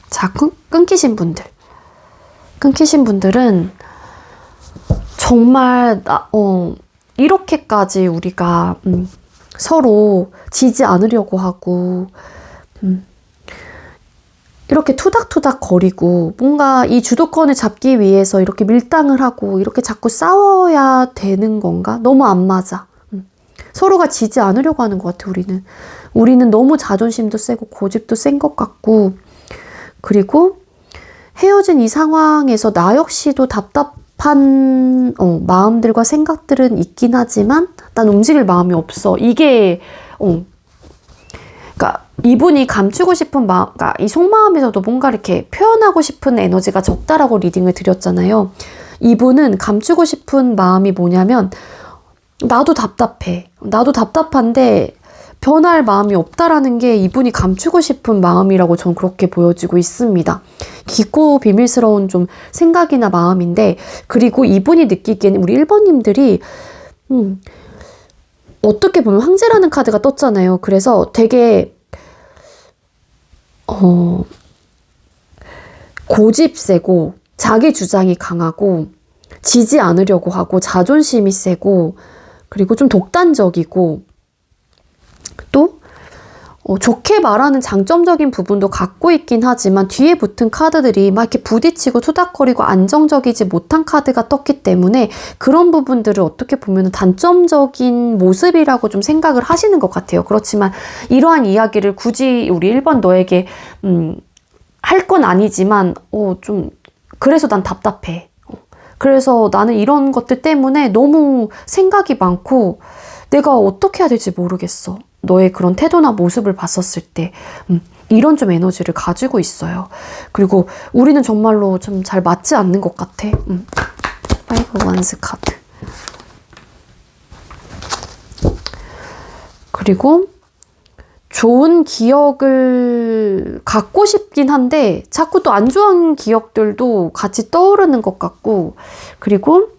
자, 끊기신 분들은 정말 이렇게까지 우리가 서로 지지 않으려고 하고 이렇게 투닥투닥 거리고 뭔가 이 주도권을 잡기 위해서 이렇게 밀당을 하고 이렇게 자꾸 싸워야 되는 건가? 너무 안 맞아. 서로가 지지 않으려고 하는 것 같아, 우리는 너무 자존심도 세고 고집도 센 것 같고, 그리고 헤어진 이 상황에서 나 역시도 답답한 마음들과 생각들은 있긴 하지만 난 움직일 마음이 없어. 이게 그러니까 이분이 감추고 싶은 마음, 그러니까 이 속마음에서도 뭔가 이렇게 표현하고 싶은 에너지가 적다라고 리딩을 드렸잖아요. 이분은 감추고 싶은 마음이 뭐냐면 나도 답답해. 나도 답답한데 변할 마음이 없다라는 게 이분이 감추고 싶은 마음이라고 전 그렇게 보여지고 있습니다. 깊고 비밀스러운 좀 생각이나 마음인데, 그리고 이분이 느끼기에는 우리 1번님들이 어떻게 보면 황제라는 카드가 떴잖아요. 그래서 되게 고집 세고 자기 주장이 강하고 지지 않으려고 하고 자존심이 세고 그리고 좀 독단적이고 또 좋게 말하는 장점적인 부분도 갖고 있긴 하지만 뒤에 붙은 카드들이 막 이렇게 부딪히고 투닥거리고 안정적이지 못한 카드가 떴기 때문에 그런 부분들을 어떻게 보면 단점적인 모습이라고 좀 생각을 하시는 것 같아요. 그렇지만 이러한 이야기를 굳이 우리 1번 너에게 할 건 아니지만 좀 그래서 난 답답해. 그래서 나는 이런 것들 때문에 너무 생각이 많고 내가 어떻게 해야 될지 모르겠어. 너의 그런 태도나 모습을 봤었을 때 이런 좀 에너지를 가지고 있어요. 그리고 우리는 정말로 좀 잘 맞지 않는 것 같아. 5 원스 카드. 그리고 좋은 기억을 갖고 싶긴 한데 자꾸 또 안 좋은 기억들도 같이 떠오르는 것 같고, 그리고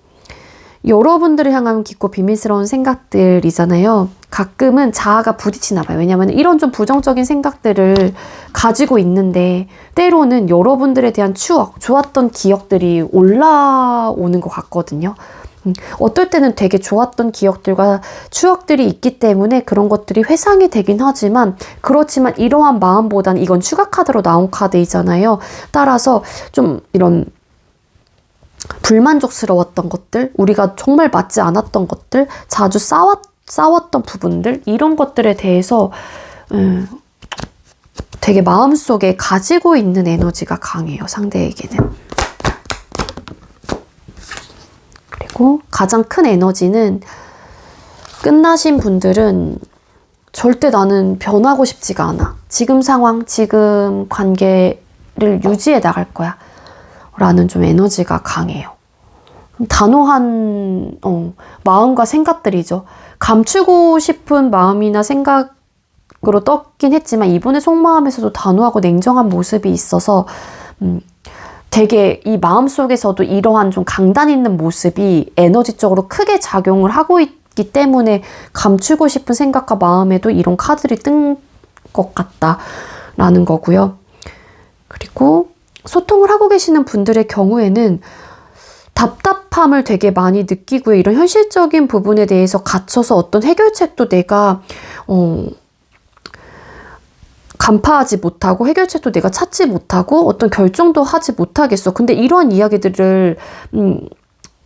여러분들을 향한 깊고 비밀스러운 생각들이잖아요. 가끔은 자아가 부딪히나 봐요. 왜냐하면 이런 좀 부정적인 생각들을 가지고 있는데 때로는 여러분들에 대한 추억, 좋았던 기억들이 올라오는 것 같거든요. 어떨 때는 되게 좋았던 기억들과 추억들이 있기 때문에 그런 것들이 회상이 되긴 하지만, 그렇지만 이러한 마음보단 이건 추가 카드로 나온 카드이잖아요. 따라서 좀 이런 불만족스러웠던 것들, 우리가 정말 맞지 않았던 것들, 자주 싸웠던 부분들, 이런 것들에 대해서 되게 마음속에 가지고 있는 에너지가 강해요, 상대에게는. 그리고 가장 큰 에너지는 끝나신 분들은 절대 나는 변하고 싶지가 않아. 지금 상황, 지금 관계를 유지해 나갈 거야. 라는 좀 에너지가 강해요. 단호한 마음과 생각들이죠. 감추고 싶은 마음이나 생각으로 떴긴 했지만 이분의 속마음에서도 단호하고 냉정한 모습이 있어서 되게 이 마음속에서도 이러한 좀 강단 있는 모습이 에너지적으로 크게 작용을 하고 있기 때문에 감추고 싶은 생각과 마음에도 이런 카드들이 뜬 것 같다라는 거고요. 그리고 소통을 하고 계시는 분들의 경우에는 답답함을 되게 많이 느끼고요. 이런 현실적인 부분에 대해서 갇혀서 어떤 해결책도 내가 간파하지 못하고 해결책도 내가 찾지 못하고 어떤 결정도 하지 못하겠어. 근데 이러한 이야기들을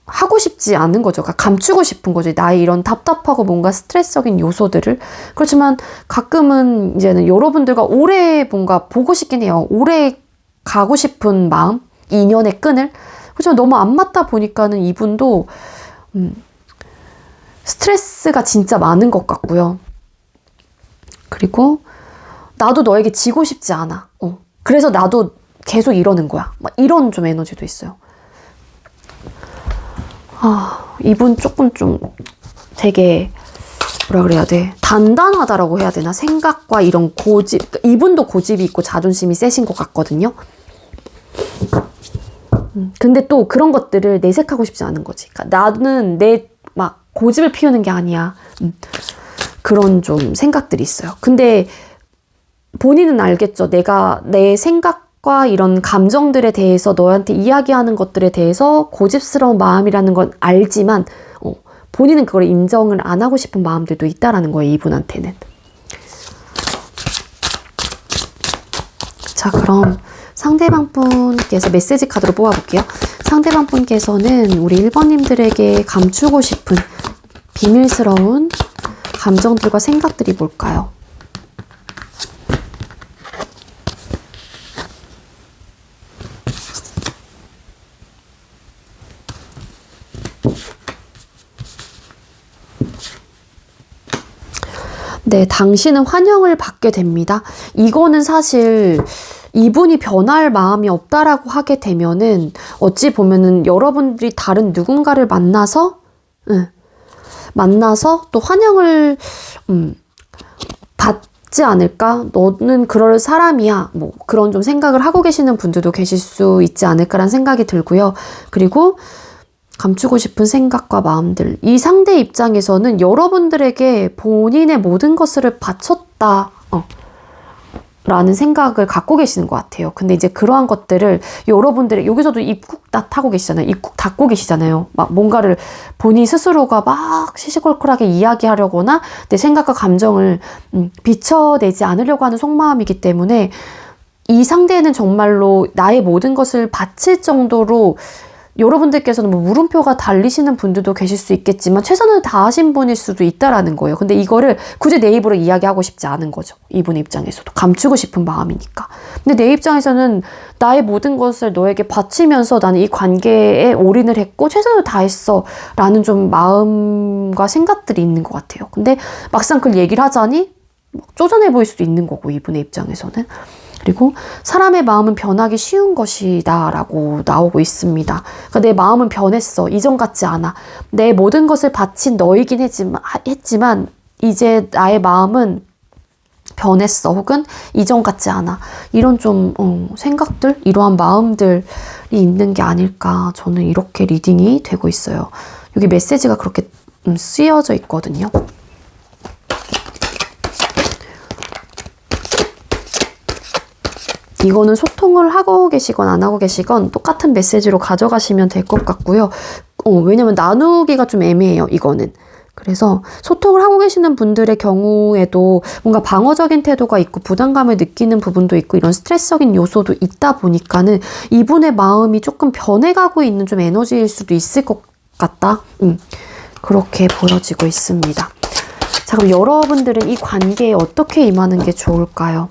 하고 싶지 않은 거죠. 그러니까 감추고 싶은 거죠. 나의 이런 답답하고 뭔가 스트레스적인 요소들을. 그렇지만 가끔은 이제는 여러분들과 오래 뭔가 보고 싶긴 해요. 오래 가고 싶은 마음, 인연의 끈을. 그렇지만 너무 안 맞다 보니까는 이분도 스트레스가 진짜 많은 것 같고요. 그리고 나도 너에게 지고 싶지 않아. 그래서 나도 계속 이러는 거야. 막 이런 좀 에너지도 있어요. 이분 조금 좀 되게 뭐라 그래야 돼? 단단하다라고 해야 되나? 생각과 이런 고집. 이분도 고집이 있고 자존심이 세신 것 같거든요. 근데 또 그런 것들을 내색하고 싶지 않은 거지. 그러니까 나는 내 막 고집을 피우는 게 아니야. 그런 좀 생각들이 있어요. 근데 본인은 알겠죠. 내가 내 생각과 이런 감정들에 대해서 너한테 이야기하는 것들에 대해서 고집스러운 마음이라는 건 알지만 본인은 그걸 인정을 안 하고 싶은 마음들도 있다라는 거예요. 이분한테는. 자, 그럼 상대방 분께서 메시지 카드로 뽑아볼게요. 상대방 분께서는 우리 1번님들에게 감추고 싶은 비밀스러운 감정들과 생각들이 뭘까요? 네, 당신은 환영을 받게 됩니다. 이거는 사실 이분이 변할 마음이 없다라고 하게 되면은 어찌 보면은 여러분들이 다른 누군가를 만나서 또 환영을 받지 않을까? 너는 그럴 사람이야. 뭐 그런 좀 생각을 하고 계시는 분들도 계실 수 있지 않을까라는 생각이 들고요. 그리고 감추고 싶은 생각과 마음들. 이 상대 입장에서는 여러분들에게 본인의 모든 것을 바쳤다. 라는 생각을 갖고 계시는 것 같아요. 근데 이제 그러한 것들을 여러분들의 여기서도 입국 다 타고 계시잖아요. 입국 닫고 계시잖아요. 막 뭔가를 본인 스스로가 막 시시콜콜하게 이야기하려거나 내 생각과 감정을 비춰내지 않으려고 하는 속마음이기 때문에 이 상대는 정말로 나의 모든 것을 바칠 정도로 여러분들께서는 뭐 물음표가 달리시는 분들도 계실 수 있겠지만 최선을 다하신 분일 수도 있다라는 거예요. 근데 이거를 굳이 내 입으로 이야기하고 싶지 않은 거죠. 이분의 입장에서도. 감추고 싶은 마음이니까. 근데 내 입장에서는 나의 모든 것을 너에게 바치면서 나는 이 관계에 올인을 했고 최선을 다했어 라는 좀 마음과 생각들이 있는 것 같아요. 근데 막상 그걸 얘기를 하자니 쪼잔해 보일 수도 있는 거고, 이분의 입장에서는. 그리고 사람의 마음은 변하기 쉬운 것이다 라고 나오고 있습니다. 그러니까 내 마음은 변했어. 이전 같지 않아. 내 모든 것을 바친 너이긴 했지만 이제 나의 마음은 변했어. 혹은 이전 같지 않아. 이런 좀 생각들, 이러한 마음들이 있는 게 아닐까. 저는 이렇게 리딩이 되고 있어요. 여기 메시지가 그렇게 쓰여져 있거든요. 이거는 소통을 하고 계시건 안 하고 계시건 똑같은 메시지로 가져가시면 될 것 같고요. 왜냐면 나누기가 좀 애매해요, 이거는. 그래서 소통을 하고 계시는 분들의 경우에도 뭔가 방어적인 태도가 있고 부담감을 느끼는 부분도 있고 이런 스트레스적인 요소도 있다 보니까는 이분의 마음이 조금 변해가고 있는 좀 에너지일 수도 있을 것 같다. 그렇게 보여지고 있습니다. 자, 그럼 여러분들은 이 관계에 어떻게 임하는 게 좋을까요?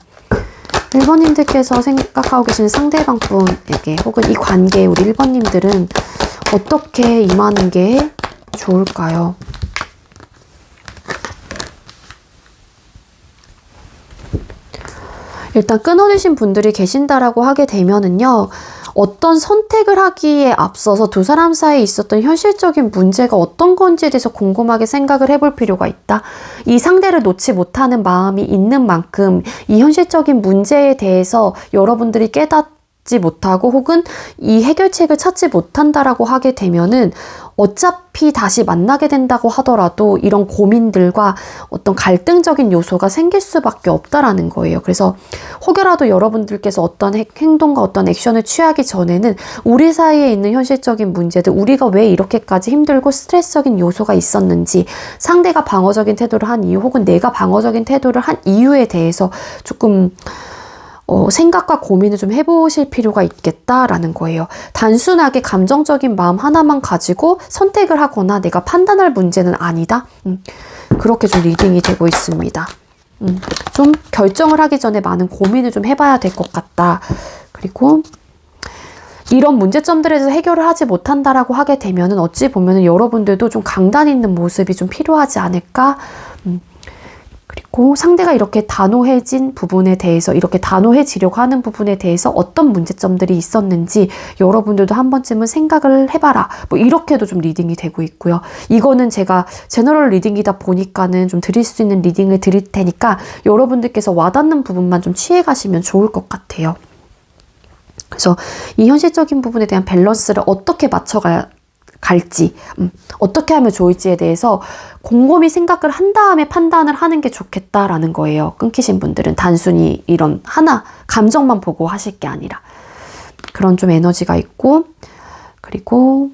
1번님들께서 생각하고 계시는 상대방 분에게 혹은 이 관계에 우리 1번님들은 어떻게 임하는 게 좋을까요? 일단 끊어내신 분들이 계신다라고 하게 되면은요, 어떤 선택을 하기에 앞서서 두 사람 사이에 있었던 현실적인 문제가 어떤 건지에 대해서 곰곰하게 생각을 해볼 필요가 있다. 이 상대를 놓지 못하는 마음이 있는 만큼 이 현실적인 문제에 대해서 여러분들이 깨닫지 못하고 혹은 이 해결책을 찾지 못한다라고 하게 되면은 어차피 다시 만나게 된다고 하더라도 이런 고민들과 어떤 갈등적인 요소가 생길 수밖에 없다라는 거예요. 그래서 혹여라도 여러분들께서 어떤 행동과 어떤 액션을 취하기 전에는 우리 사이에 있는 현실적인 문제들, 우리가 왜 이렇게까지 힘들고 스트레스적인 요소가 있었는지, 상대가 방어적인 태도를 한 이유 혹은 내가 방어적인 태도를 한 이유에 대해서 조금 생각과 고민을 좀 해보실 필요가 있겠다라는 거예요. 단순하게 감정적인 마음 하나만 가지고 선택을 하거나 내가 판단할 문제는 아니다. 그렇게 좀 리딩이 되고 있습니다. 좀 결정을 하기 전에 많은 고민을 좀 해봐야 될 것 같다. 그리고 이런 문제점들에 대해서 해결을 하지 못한다라고 하게 되면은 어찌 보면은 여러분들도 좀 강단 있는 모습이 좀 필요하지 않을까? 그리고 상대가 이렇게 단호해진 부분에 대해서, 이렇게 단호해지려고 하는 부분에 대해서 어떤 문제점들이 있었는지 여러분들도 한 번쯤은 생각을 해봐라. 뭐 이렇게도 좀 리딩이 되고 있고요. 이거는 제가 제너럴 리딩이다 보니까는 좀 드릴 수 있는 리딩을 드릴 테니까 여러분들께서 와닿는 부분만 좀 취해가시면 좋을 것 같아요. 그래서 이 현실적인 부분에 대한 밸런스를 어떻게 갈지, 어떻게 하면 좋을지에 대해서 곰곰이 생각을 한 다음에 판단을 하는 게 좋겠다라는 거예요. 끊기신 분들은 단순히 이런 하나 감정만 보고 하실 게 아니라 그런 좀 에너지가 있고, 그리고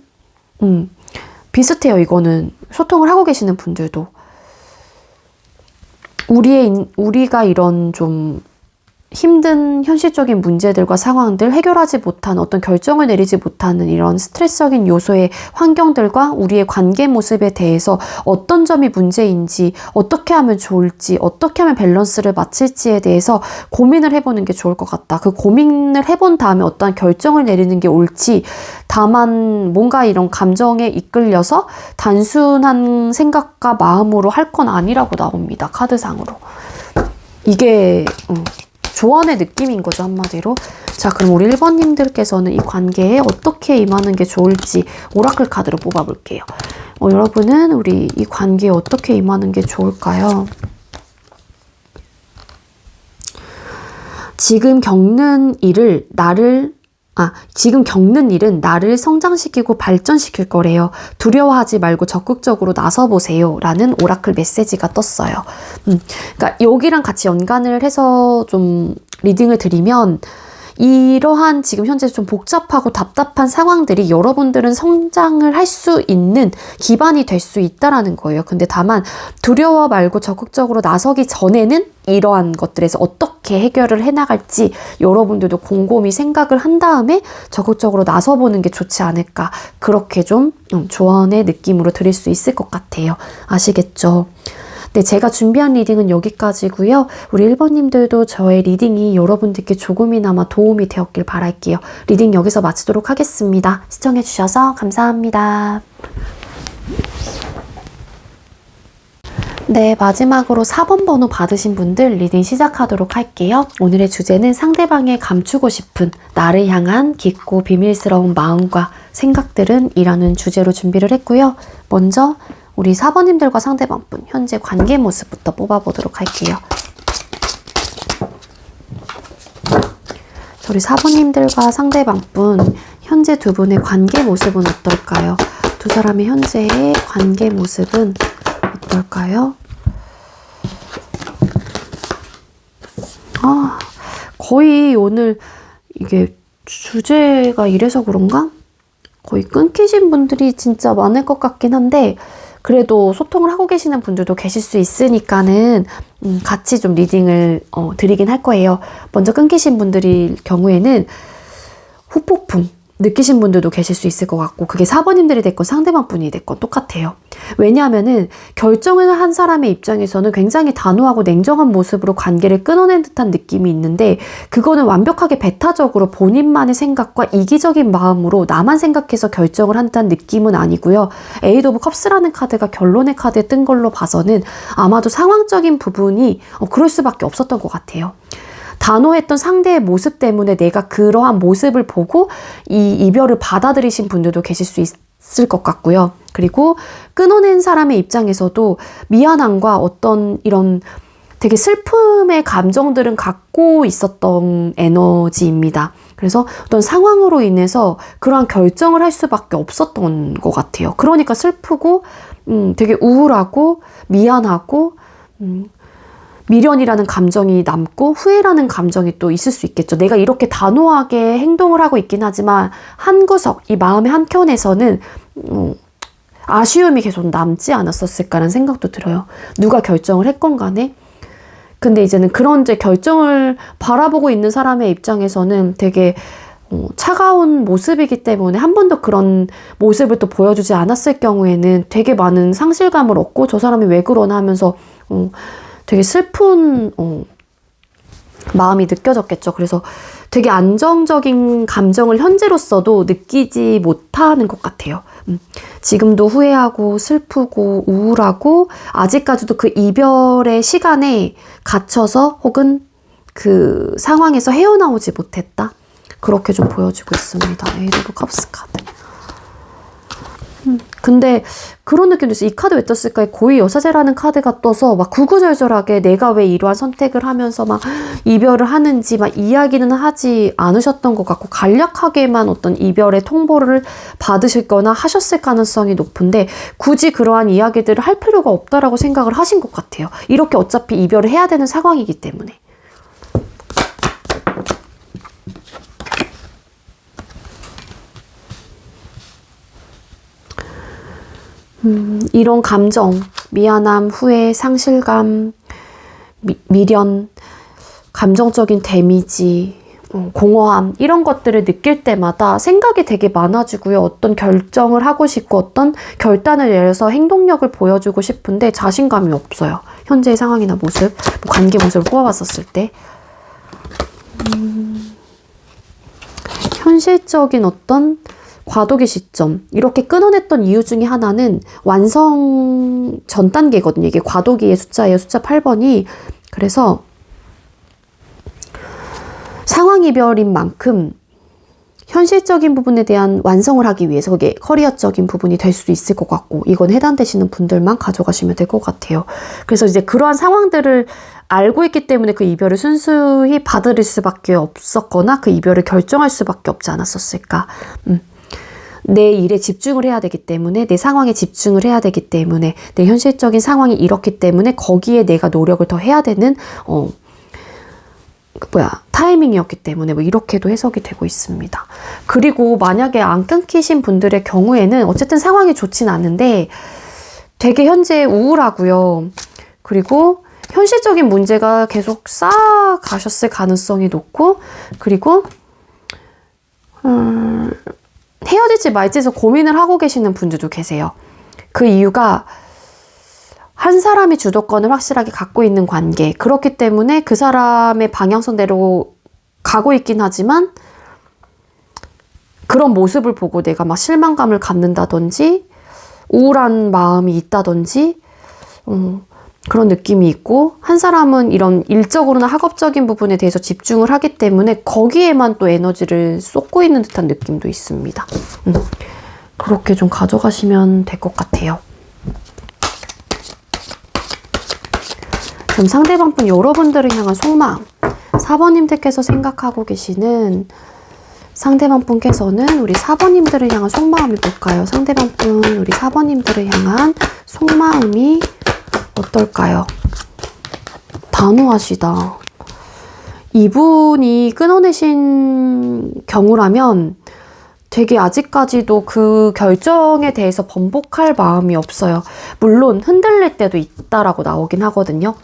비슷해요. 이거는 소통을 하고 계시는 분들도 우리가 이런 좀 힘든 현실적인 문제들과 상황들, 해결하지 못한 어떤 결정을 내리지 못하는 이런 스트레스적인 요소의 환경들과 우리의 관계 모습에 대해서 어떤 점이 문제인지, 어떻게 하면 좋을지, 어떻게 하면 밸런스를 맞출지에 대해서 고민을 해보는 게 좋을 것 같다. 그 고민을 해본 다음에 어떠한 결정을 내리는 게 옳지, 다만 뭔가 이런 감정에 이끌려서 단순한 생각과 마음으로 할 건 아니라고 나옵니다. 카드상으로. 이게 조언의 느낌인 거죠, 한마디로. 자, 그럼 우리 1번님들께서는 이 관계에 어떻게 임하는 게 좋을지 오라클 카드로 뽑아볼게요. 여러분은 우리 이 관계에 어떻게 임하는 게 좋을까요? 지금 겪는 일은 나를 성장시키고 발전시킬 거래요. 두려워하지 말고 적극적으로 나서보세요. 라는 오라클 메시지가 떴어요. 그러니까 여기랑 같이 연관을 해서 좀 리딩을 드리면, 이러한 지금 현재 좀 복잡하고 답답한 상황들이 여러분들은 성장을 할 수 있는 기반이 될 수 있다라는 거예요. 근데 다만 두려워 말고 적극적으로 나서기 전에는 이러한 것들에서 어떻게 해결을 해나갈지 여러분들도 곰곰이 생각을 한 다음에 적극적으로 나서보는 게 좋지 않을까, 그렇게 좀 조언의 느낌으로 드릴 수 있을 것 같아요. 아시겠죠? 네, 제가 준비한 리딩은 여기까지고요. 우리 1번님들도 저의 리딩이 여러분들께 조금이나마 도움이 되었길 바랄게요. 리딩 여기서 마치도록 하겠습니다. 시청해주셔서 감사합니다. 네, 마지막으로 4번 번호 받으신 분들 리딩 시작하도록 할게요. 오늘의 주제는 상대방의 감추고 싶은 나를 향한 깊고 비밀스러운 마음과 생각들은 이라는 주제로 준비를 했고요. 먼저 우리 4번님들과 상대방분 현재 관계 모습부터 뽑아보도록 할게요. 우리 4번님들과 상대방분 현재 두 분의 관계 모습은 어떨까요? 두 사람의 현재의 관계 모습은 어떨까요? 거의 오늘 이게 주제가 이래서 그런가? 거의 끊기신 분들이 진짜 많을 것 같긴 한데, 그래도 소통을 하고 계시는 분들도 계실 수 있으니까는 같이 좀 리딩을 드리긴 할 거예요. 먼저 끊기신 분들일 경우에는 후폭풍 느끼신 분들도 계실 수 있을 것 같고, 그게 4번님들이 됐건 상대방 분이 됐건 똑같아요. 왜냐하면은 결정을 한 사람의 입장에서는 굉장히 단호하고 냉정한 모습으로 관계를 끊어낸 듯한 느낌이 있는데, 그거는 완벽하게 배타적으로 본인만의 생각과 이기적인 마음으로 나만 생각해서 결정을 한 듯한 느낌은 아니고요. 에이드 오브 컵스라는 카드가 결론의 카드에 뜬 걸로 봐서는 아마도 상황적인 부분이 그럴 수밖에 없었던 것 같아요. 단호했던 상대의 모습 때문에 내가 그러한 모습을 보고 이 이별을 받아들이신 분들도 계실 수 있을 것 같고요. 그리고 끊어낸 사람의 입장에서도 미안함과 어떤 이런 되게 슬픔의 감정들은 갖고 있었던 에너지입니다. 그래서 어떤 상황으로 인해서 그러한 결정을 할 수밖에 없었던 것 같아요. 그러니까 슬프고 되게 우울하고 미안하고 미련이라는 감정이 남고 후회라는 감정이 또 있을 수 있겠죠. 내가 이렇게 단호하게 행동을 하고 있긴 하지만 한 구석, 이 마음의 한켠에서는 아쉬움이 계속 남지 않았었을까라는 생각도 들어요. 누가 결정을 했건 간에. 근데 이제는 그런 결정을 바라보고 있는 사람의 입장에서는 되게 차가운 모습이기 때문에 한 번도 그런 모습을 또 보여주지 않았을 경우에는 되게 많은 상실감을 얻고 저 사람이 왜 그러나 하면서 되게 슬픈 마음이 느껴졌겠죠. 그래서 되게 안정적인 감정을 현재로서도 느끼지 못하는 것 같아요. 지금도 후회하고 슬프고 우울하고 아직까지도 그 이별의 시간에 갇혀서 혹은 그 상황에서 헤어나오지 못했다. 그렇게 좀 보여지고 있습니다. 에이드 오브 컵스 카드. 근데 그런 느낌도 있어요. 이 카드 왜 떴을까? 고위 여사제라는 카드가 떠서 막 구구절절하게 내가 왜 이러한 선택을 하면서 막 이별을 하는지 막 이야기는 하지 않으셨던 것 같고 간략하게만 어떤 이별의 통보를 받으실 거나 하셨을 가능성이 높은데 굳이 그러한 이야기들을 할 필요가 없다라고 생각을 하신 것 같아요. 이렇게 어차피 이별을 해야 되는 상황이기 때문에. 이런 감정, 미안함, 후회, 상실감, 미련, 감정적인 데미지, 공허함 이런 것들을 느낄 때마다 생각이 되게 많아지고요. 어떤 결정을 하고 싶고 어떤 결단을 내려서 행동력을 보여주고 싶은데 자신감이 없어요. 현재의 상황이나 모습, 관계 모습을 뽑아봤었을 때. 현실적인 어떤 과도기 시점 이렇게 끊어냈던 이유 중에 하나는 완성 전 단계거든요. 이게 과도기의 숫자예요. 숫자 8번이. 그래서 상황 이별인 만큼 현실적인 부분에 대한 완성을 하기 위해서 그게 커리어적인 부분이 될 수도 있을 것 같고 이건 해당되시는 분들만 가져가시면 될 것 같아요. 그래서 이제 그러한 상황들을 알고 있기 때문에 그 이별을 순수히 받아들일 수밖에 없었거나 그 이별을 결정할 수밖에 없지 않았었을까. 내 일에 집중을 해야 되기 때문에 내 상황에 집중을 해야 되기 때문에 내 현실적인 상황이 이렇기 때문에 거기에 내가 노력을 더 해야 되는 타이밍이었기 때문에 뭐 이렇게도 해석이 되고 있습니다. 그리고 만약에 안 끊기신 분들의 경우에는 어쨌든 상황이 좋진 않은데 되게 현재 우울하고요. 그리고 현실적인 문제가 계속 쌓아가셨을 가능성이 높고 그리고 헤어질지 말지에서 고민을 하고 계시는 분들도 계세요. 그 이유가 한 사람이 주도권을 확실하게 갖고 있는 관계. 그렇기 때문에 그 사람의 방향성대로 가고 있긴 하지만 그런 모습을 보고 내가 막 실망감을 갖는다든지 우울한 마음이 있다든지 그런 느낌이 있고 한 사람은 이런 일적으로나 학업적인 부분에 대해서 집중을 하기 때문에 거기에만 또 에너지를 쏟고 있는 듯한 느낌도 있습니다. 그렇게 좀 가져가시면 될 것 같아요. 그럼 상대방분 여러분들을 향한 속마음 4번님들께서 생각하고 계시는 상대방분께서는 우리 4번님들을 향한 속마음이 뭘까요? 상대방분 우리 4번님들을 향한 속마음이 어떨까요? 단호하시다. 이분이 끊어내신 경우라면 되게 아직까지도 그 결정에 대해서 번복할 마음이 없어요. 물론 흔들릴 때도 있다라고 나오긴 하거든요.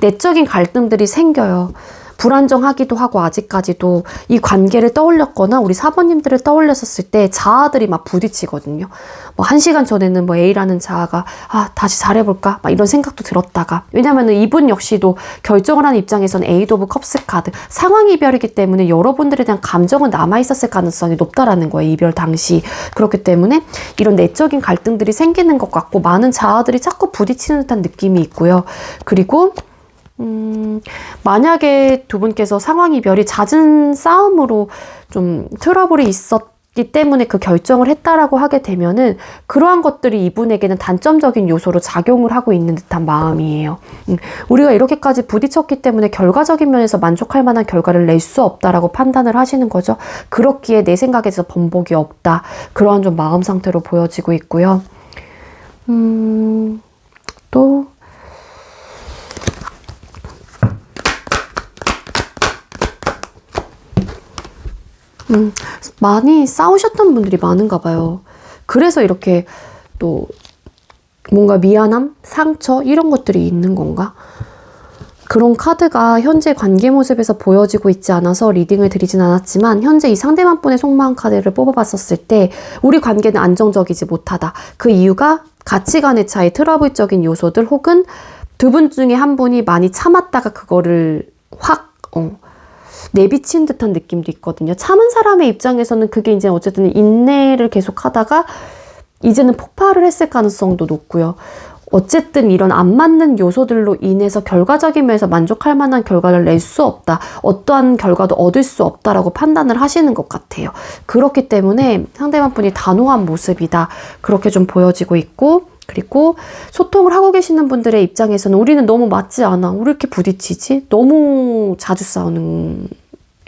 내적인 갈등들이 생겨요. 불안정하기도 하고 아직까지도 이 관계를 떠올렸거나 우리 4번님들을 떠올렸었을 때 자아들이 막 부딪히거든요. 뭐 1시간 전에는 뭐 A라는 자아가 다시 잘해볼까? 막 이런 생각도 들었다가 왜냐면은 이분 역시도 결정을 하는 입장에서는 에이드 오브 컵스 카드 상황 이별이기 때문에 여러분들에 대한 감정은 남아있었을 가능성이 높다라는 거예요. 이별 당시. 그렇기 때문에 이런 내적인 갈등들이 생기는 것 같고 많은 자아들이 자꾸 부딪히는 듯한 느낌이 있고요. 그리고 만약에 두 분께서 상황 이별이 잦은 싸움으로 좀 트러블이 있었기 때문에 그 결정을 했다라고 하게 되면은 그러한 것들이 이분에게는 단점적인 요소로 작용을 하고 있는 듯한 마음이에요. 우리가 이렇게까지 부딪혔기 때문에 결과적인 면에서 만족할 만한 결과를 낼 수 없다라고 판단을 하시는 거죠. 그렇기에 내 생각에서 번복이 없다. 그러한 좀 마음 상태로 보여지고 있고요. 또 많이 싸우셨던 분들이 많은가 봐요. 그래서 이렇게 또 뭔가 미안함, 상처 이런 것들이 있는 건가? 그런 카드가 현재 관계 모습에서 보여지고 있지 않아서 리딩을 드리진 않았지만 현재 이 상대방분의 속마음 카드를 뽑아봤었을 때 우리 관계는 안정적이지 못하다. 그 이유가 가치관의 차이, 트러블적인 요소들 혹은 두 분 중에 한 분이 많이 참았다가 그거를 확 내비친 듯한 느낌도 있거든요. 참은 사람의 입장에서는 그게 이제 어쨌든 인내를 계속 하다가 이제는 폭발을 했을 가능성도 높고요. 어쨌든 이런 안 맞는 요소들로 인해서 결과적인 면에서 만족할 만한 결과를 낼 수 없다. 어떠한 결과도 얻을 수 없다라고 판단을 하시는 것 같아요. 그렇기 때문에 상대방 분이 단호한 모습이다. 그렇게 좀 보여지고 있고, 그리고 소통을 하고 계시는 분들의 입장에서는 우리는 너무 맞지 않아. 왜 이렇게 부딪히지? 너무 자주 싸우는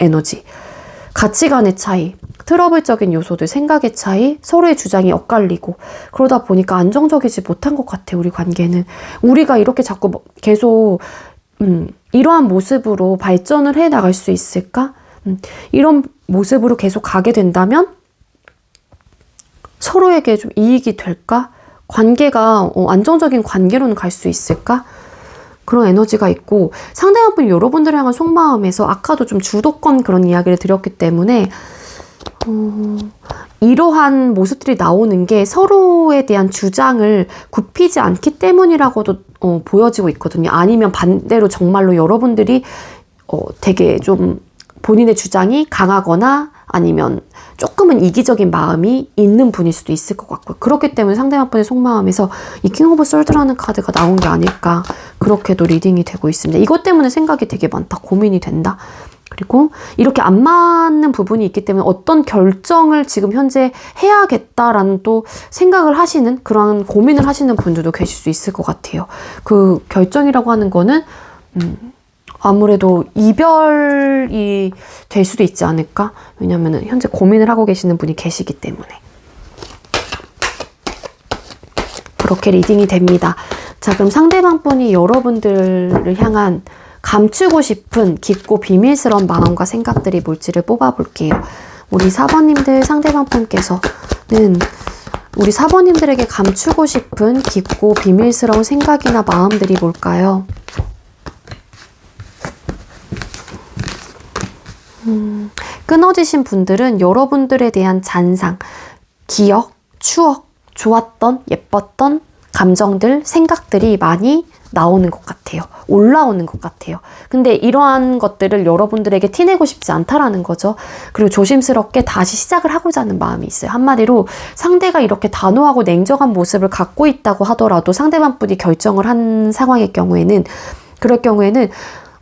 에너지. 가치관의 차이, 트러블적인 요소들, 생각의 차이, 서로의 주장이 엇갈리고 그러다 보니까 안정적이지 못한 것 같아요. 우리 관계는. 우리가 이렇게 자꾸 계속 이러한 모습으로 발전을 해 나갈 수 있을까? 이런 모습으로 계속 가게 된다면 서로에게 좀 이익이 될까? 관계가 안정적인 관계로는 갈 수 있을까? 그런 에너지가 있고, 상대방 분이 여러분들을 향한 속마음에서 아까도 좀 주도권 그런 이야기를 드렸기 때문에 이러한 모습들이 나오는 게 서로에 대한 주장을 굽히지 않기 때문이라고도 보여지고 있거든요. 아니면 반대로 정말로 여러분들이 되게 좀 본인의 주장이 강하거나 아니면 조금은 이기적인 마음이 있는 분일 수도 있을 것 같고요. 그렇기 때문에 상대방 분의 속마음에서 이 킹 오브 솔드라는 카드가 나온 게 아닐까, 그렇게도 리딩이 되고 있습니다. 이것 때문에 생각이 되게 많다, 고민이 된다. 그리고 이렇게 안 맞는 부분이 있기 때문에 어떤 결정을 지금 현재 해야겠다라는 또 생각을 하시는, 그런 고민을 하시는 분들도 계실 수 있을 것 같아요. 그 결정이라고 하는 거는 아무래도 이별이 될 수도 있지 않을까? 왜냐면은 현재 고민을 하고 계시는 분이 계시기 때문에. 그렇게 리딩이 됩니다. 자, 그럼 상대방 분이 여러분들을 향한 감추고 싶은 깊고 비밀스러운 마음과 생각들이 뭘지를 뽑아볼게요. 우리 4번님들, 상대방 분께서는 우리 4번님들에게 감추고 싶은 깊고 비밀스러운 생각이나 마음들이 뭘까요? 끊어지신 분들은 여러분들에 대한 잔상, 기억, 추억, 좋았던, 예뻤던 감정들, 생각들이 많이 나오는 것 같아요. 올라오는 것 같아요. 근데 이러한 것들을 여러분들에게 티내고 싶지 않다라는 거죠. 그리고 조심스럽게 다시 시작을 하고자 하는 마음이 있어요. 한마디로 상대가 이렇게 단호하고 냉정한 모습을 갖고 있다고 하더라도 상대방 분이 결정을 한 상황의 경우에는, 그럴 경우에는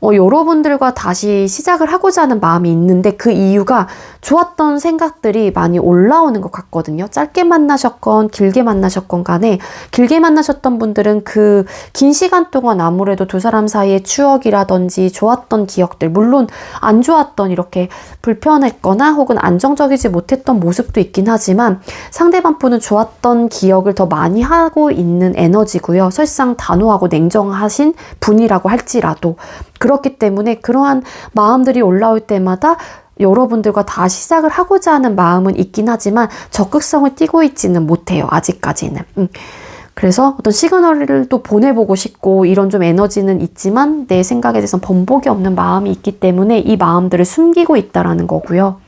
여러분들과 다시 시작을 하고자 하는 마음이 있는데 그 이유가 좋았던 생각들이 많이 올라오는 것 같거든요. 짧게 만나셨건 길게 만나셨건 간에, 길게 만나셨던 분들은 그 긴 시간 동안 아무래도 두 사람 사이의 추억이라든지 좋았던 기억들, 물론 안 좋았던 이렇게 불편했거나 혹은 안정적이지 못했던 모습도 있긴 하지만 상대방 분은 좋았던 기억을 더 많이 하고 있는 에너지고요. 설상 단호하고 냉정하신 분이라고 할지라도. 그렇기 때문에 그러한 마음들이 올라올 때마다 여러분들과 다시 시작을 하고자 하는 마음은 있긴 하지만 적극성을 띠고 있지는 못해요. 아직까지는. 그래서 어떤 시그널을 또 보내보고 싶고 이런 좀 에너지는 있지만 내 생각에 대해서는 번복이 없는 마음이 있기 때문에 이 마음들을 숨기고 있다라는 거고요.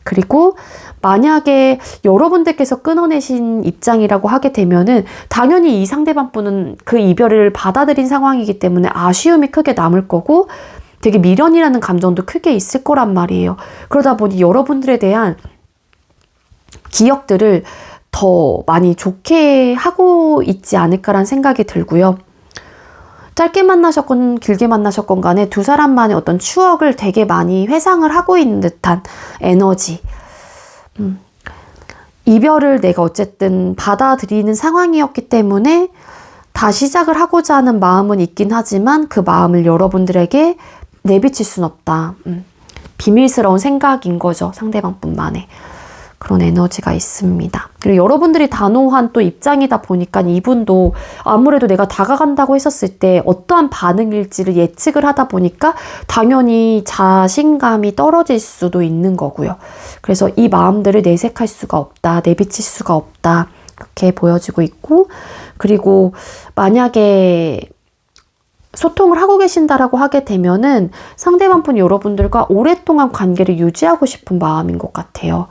그리고 만약에 여러분들께서 끊어내신 입장이라고 하게 되면은 당연히 이 상대방 분은 그 이별을 받아들인 상황이기 때문에 아쉬움이 크게 남을 거고 되게 미련이라는 감정도 크게 있을 거란 말이에요. 그러다 보니 여러분들에 대한 기억들을 더 많이 좋게 하고 있지 않을까라는 생각이 들고요. 짧게 만나셨건 길게 만나셨건 간에 두 사람만의 어떤 추억을 되게 많이 회상을 하고 있는 듯한 에너지. 이별을 내가 어쨌든 받아들이는 상황이었기 때문에 다시 시작을 하고자 하는 마음은 있긴 하지만 그 마음을 여러분들에게 내비칠 순 없다. 비밀스러운 생각인 거죠. 상대방 분만의. 그런 에너지가 있습니다. 그리고 여러분들이 단호한 또 입장이다 보니까 이분도 아무래도 내가 다가간다고 했었을 때 어떠한 반응일지를 예측을 하다 보니까 당연히 자신감이 떨어질 수도 있는 거고요. 그래서 이 마음들을 내색할 수가 없다, 내비칠 수가 없다, 이렇게 보여지고 있고, 그리고 만약에 소통을 하고 계신다라고 하게 되면은 상대방 분이 여러분들과 오랫동안 관계를 유지하고 싶은 마음인 것 같아요.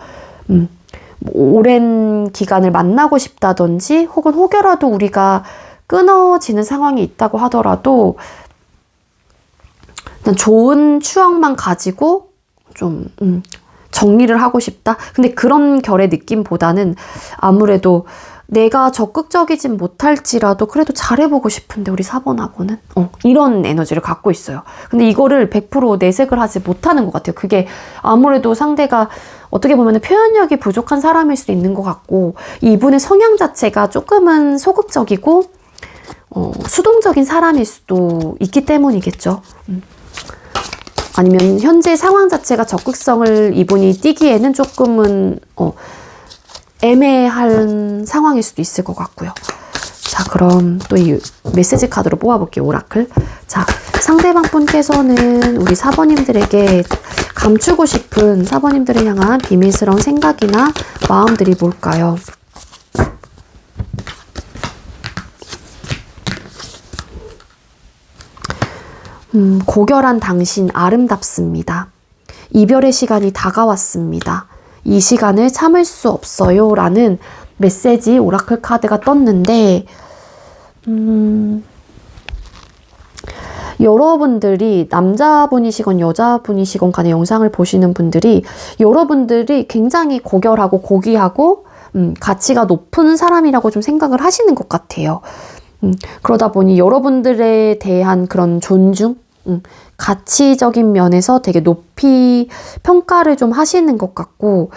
오랜 기간을 만나고 싶다든지 혹은 혹여라도 우리가 끊어지는 상황이 있다고 하더라도 그냥 좋은 추억만 가지고 좀 정리를 하고 싶다. 근데 그런 결의 느낌보다는 아무래도 내가 적극적이진 못할지라도 그래도 잘해보고 싶은데 우리 4번하고는 이런 에너지를 갖고 있어요. 근데 이거를 100% 내색을 하지 못하는 것 같아요. 그게 아무래도 상대가 어떻게 보면 표현력이 부족한 사람일 수도 있는 것 같고, 이분의 성향 자체가 조금은 소극적이고 수동적인 사람일 수도 있기 때문이겠죠. 아니면 현재 상황 자체가 적극성을 이분이 띠기에는 조금은 애매한 상황일 수도 있을 것 같고요. 자, 그럼 또 이 메시지 카드로 뽑아볼게요. 오라클. 자, 상대방 분께서는 우리 4번님들에게 감추고 싶은 4번님들을 향한 비밀스러운 생각이나 마음들이 뭘까요? 고결한 당신 아름답습니다. 이별의 시간이 다가왔습니다. 이 시간을 참을 수 없어요 라는 메시지 오라클 카드가 떴는데, 여러분들이 남자분이시건 여자분이시건 간에 영상을 보시는 분들이 여러분들이 굉장히 고결하고 고귀하고 가치가 높은 사람이라고 좀 생각을 하시는 것 같아요. 그러다 보니 여러분들에 대한 그런 존중, 가치적인 면에서 되게 높이 평가를 좀 하시는 것 같고,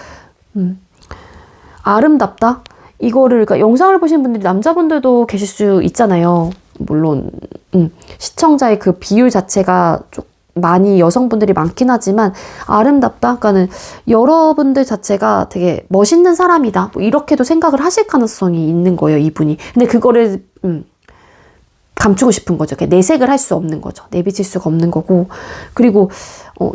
아름답다? 이거를, 그러니까 영상을 보시는 분들이 남자분들도 계실 수 있잖아요. 물론, 시청자의 그 비율 자체가 좀 많이 여성분들이 많긴 하지만, 아름답다? 그러니까는 여러분들 자체가 되게 멋있는 사람이다. 뭐 이렇게도 생각을 하실 가능성이 있는 거예요, 이분이. 근데 그거를, 감추고 싶은 거죠. 내색을 할 수 없는 거죠. 내비칠 수가 없는 거고. 그리고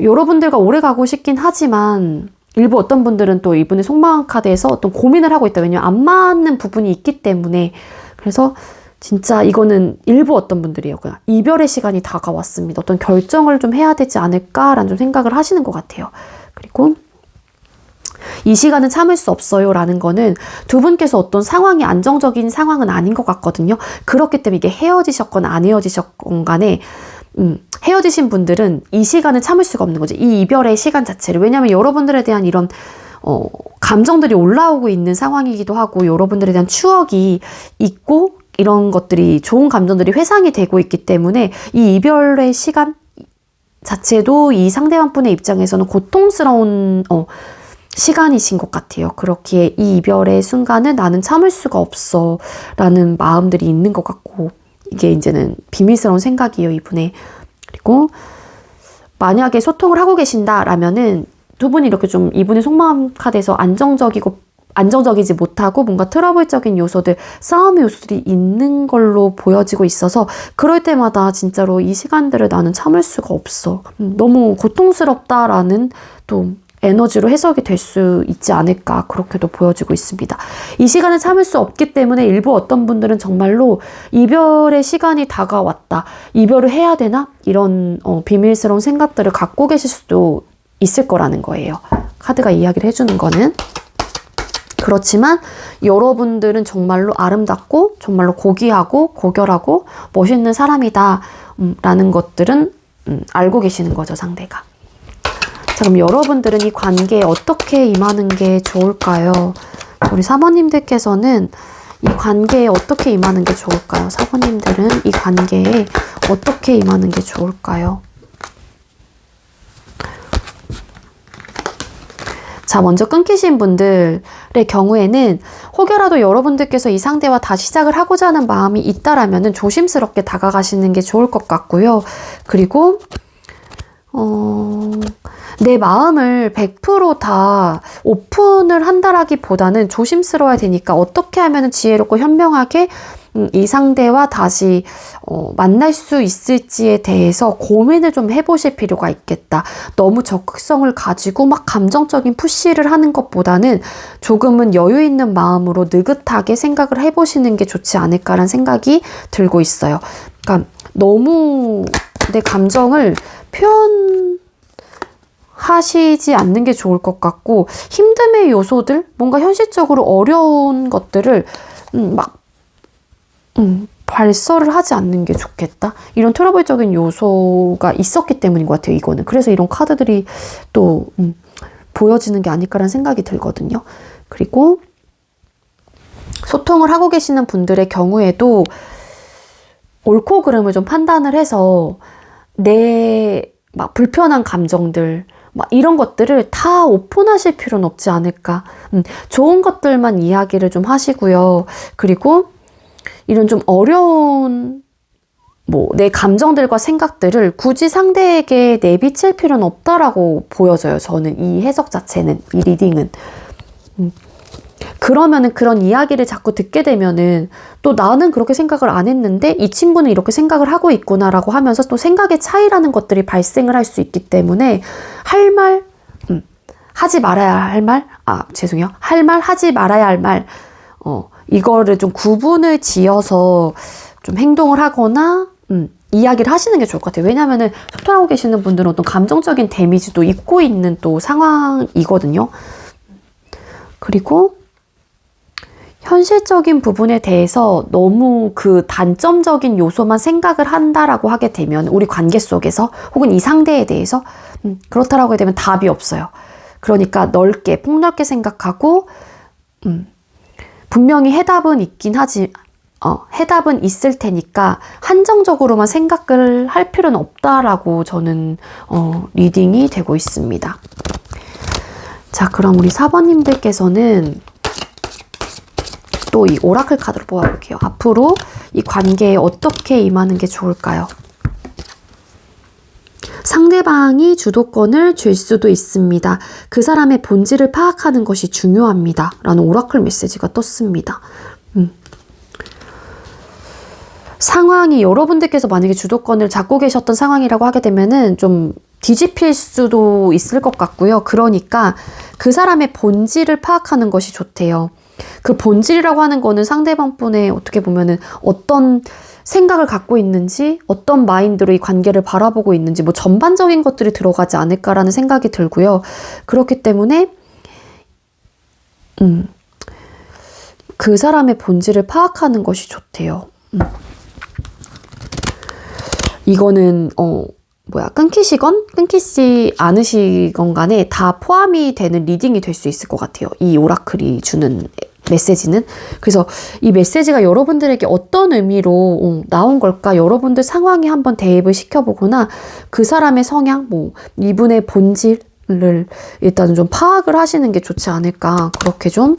여러분들과 오래 가고 싶긴 하지만 일부 어떤 분들은 또 이분의 속마음 카드에서 어떤 고민을 하고 있다. 왜냐면 안 맞는 부분이 있기 때문에. 그래서 진짜 이거는 일부 어떤 분들이에요. 그냥 이별의 시간이 다가왔습니다. 어떤 결정을 좀 해야 되지 않을까라는 좀 생각을 하시는 것 같아요. 그리고 이 시간은 참을 수 없어요 라는 거는 두 분께서 어떤 상황이 안정적인 상황은 아닌 것 같거든요. 그렇기 때문에 이게 헤어지셨건 안 헤어지셨건 간에 헤어지신 분들은 이 시간을 참을 수가 없는 거죠. 이 이별의 시간 자체를. 왜냐하면 여러분들에 대한 이런 감정들이 올라오고 있는 상황이기도 하고, 여러분들에 대한 추억이 있고 이런 것들이, 좋은 감정들이 회상이 되고 있기 때문에 이 이별의 시간 자체도 이 상대방 분의 입장에서는 고통스러운 시간이신 것 같아요. 그렇기에 이 이별의 순간을 나는 참을 수가 없어 라는 마음들이 있는 것 같고, 이게 이제는 비밀스러운 생각이에요, 이분의. 그리고 만약에 소통을 하고 계신다라면은 두 분이 이렇게 좀 이분의 속마음 카드에서 안정적이지 못하고 뭔가 트러블적인 요소들, 싸움의 요소들이 있는 걸로 보여지고 있어서, 그럴 때마다 진짜로 이 시간들을 나는 참을 수가 없어. 너무 고통스럽다라는 또 에너지로 해석이 될 수 있지 않을까, 그렇게도 보여지고 있습니다. 이 시간을 참을 수 없기 때문에 일부 어떤 분들은 정말로 이별의 시간이 다가왔다, 이별을 해야 되나? 이런 비밀스러운 생각들을 갖고 계실 수도 있을 거라는 거예요. 카드가 이야기를 해주는 거는. 그렇지만 여러분들은 정말로 아름답고 정말로 고귀하고 고결하고 멋있는 사람이다 라는 것들은 알고 계시는 거죠, 상대가. 자, 그럼 여러분들은 이 관계에 어떻게 임하는 게 좋을까요? 우리 사모님들께서는 이 관계에 어떻게 임하는 게 좋을까요? 사모님들은 이 관계에 어떻게 임하는 게 좋을까요? 자, 먼저 끊기신 분들의 경우에는 혹여라도 여러분들께서 이 상대와 다시 시작을 하고자 하는 마음이 있다라면은 조심스럽게 다가가시는 게 좋을 것 같고요. 그리고 내 마음을 100% 오픈을 한다라기보다는 조심스러워야 되니까 어떻게 하면 지혜롭고 현명하게 이 상대와 다시 만날 수 있을지에 대해서 고민을 좀 해보실 필요가 있겠다. 너무 적극성을 가지고 막 감정적인 푸시를 하는 것보다는 조금은 여유 있는 마음으로 느긋하게 생각을 해보시는 게 좋지 않을까라는 생각이 들고 있어요. 그러니까 너무 내 감정을 표현하시지 않는 게 좋을 것 같고, 힘듦의 요소들, 뭔가 현실적으로 어려운 것들을 발설을 하지 않는 게 좋겠다. 이런 트러블적인 요소가 있었기 때문인 것 같아요, 이거는. 그래서 이런 카드들이 또 보여지는 게 아닐까라는 생각이 들거든요. 그리고 소통을 하고 계시는 분들의 경우에도 옳고 그름을 좀 판단을 해서 내 막 불편한 감정들 막 이런 것들을 다 오픈하실 필요는 없지 않을까. 좋은 것들만 이야기를 좀 하시고요. 그리고 이런 좀 어려운 내 감정들과 생각들을 굳이 상대에게 내비칠 필요는 없다라고 보여져요. 저는 이 해석 자체는, 이 리딩은. 그러면은 그런 이야기를 자꾸 듣게 되면은 또 나는 그렇게 생각을 안 했는데 이 친구는 이렇게 생각을 하고 있구나라고 하면서 또 생각의 차이라는 것들이 발생을 할 수 있기 때문에 할 말, 하지 말아야 할 말, 죄송해요. 할 말, 하지 말아야 할 말, 이거를 좀 구분을 지어서 좀 행동을 하거나, 이야기를 하시는 게 좋을 것 같아요. 왜냐면은 소통하고 계시는 분들은 어떤 감정적인 데미지도 입고 있는 또 상황이거든요. 그리고 현실적인 부분에 대해서 너무 그 단점적인 요소만 생각을 한다라고 하게 되면 우리 관계 속에서 혹은 이 상대에 대해서 그렇다라고 하게 되면 답이 없어요. 그러니까 넓게 폭넓게 생각하고 분명히 해답은 있긴 하지 해답은 있을 테니까 한정적으로만 생각을 할 필요는 없다라고 저는 리딩이 되고 있습니다. 자, 그럼 우리 4번님들께서는 또 이 오라클 카드로 뽑아볼게요. 앞으로 이 관계에 어떻게 임하는 게 좋을까요? 상대방이 주도권을 쥘 수도 있습니다. 그 사람의 본질을 파악하는 것이 중요합니다. 라는 오라클 메시지가 떴습니다. 상황이 여러분들께서 만약에 주도권을 잡고 계셨던 상황이라고 하게 되면은 좀 뒤집힐 수도 있을 것 같고요. 그러니까 그 사람의 본질을 파악하는 것이 좋대요. 그 본질이라고 하는 거는 상대방 분의 어떻게 보면은 어떤 생각을 갖고 있는지, 어떤 마인드로 이 관계를 바라보고 있는지, 전반적인 것들이 들어가지 않을까라는 생각이 들고요. 그렇기 때문에, 그 사람의 본질을 파악하는 것이 좋대요. 이거는, 끊기시건, 끊기지 않으시건 간에 다 포함이 되는 리딩이 될 수 있을 것 같아요. 이 오라클이 주는 메시지는. 그래서 이 메시지가 여러분들에게 어떤 의미로 나온 걸까? 여러분들 상황에 한번 대입을 시켜보거나 그 사람의 성향, 이분의 본질을 일단 좀 파악을 하시는 게 좋지 않을까. 그렇게 좀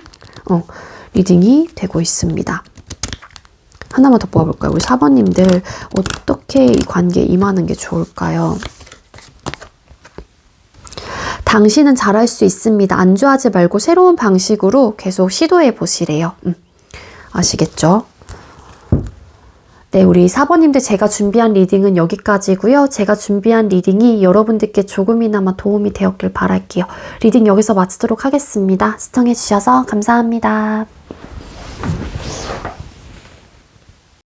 리딩이 되고 있습니다. 하나만 더 뽑아볼까요? 우리 4번님들 어떻게 이 관계에 임하는 게 좋을까요? 당신은 잘할 수 있습니다. 안주하지 말고 새로운 방식으로 계속 시도해 보시래요. 아시겠죠? 네, 우리 4번님들 제가 준비한 리딩은 여기까지고요. 제가 준비한 리딩이 여러분들께 조금이나마 도움이 되었길 바랄게요. 리딩 여기서 마치도록 하겠습니다. 시청해 주셔서 감사합니다.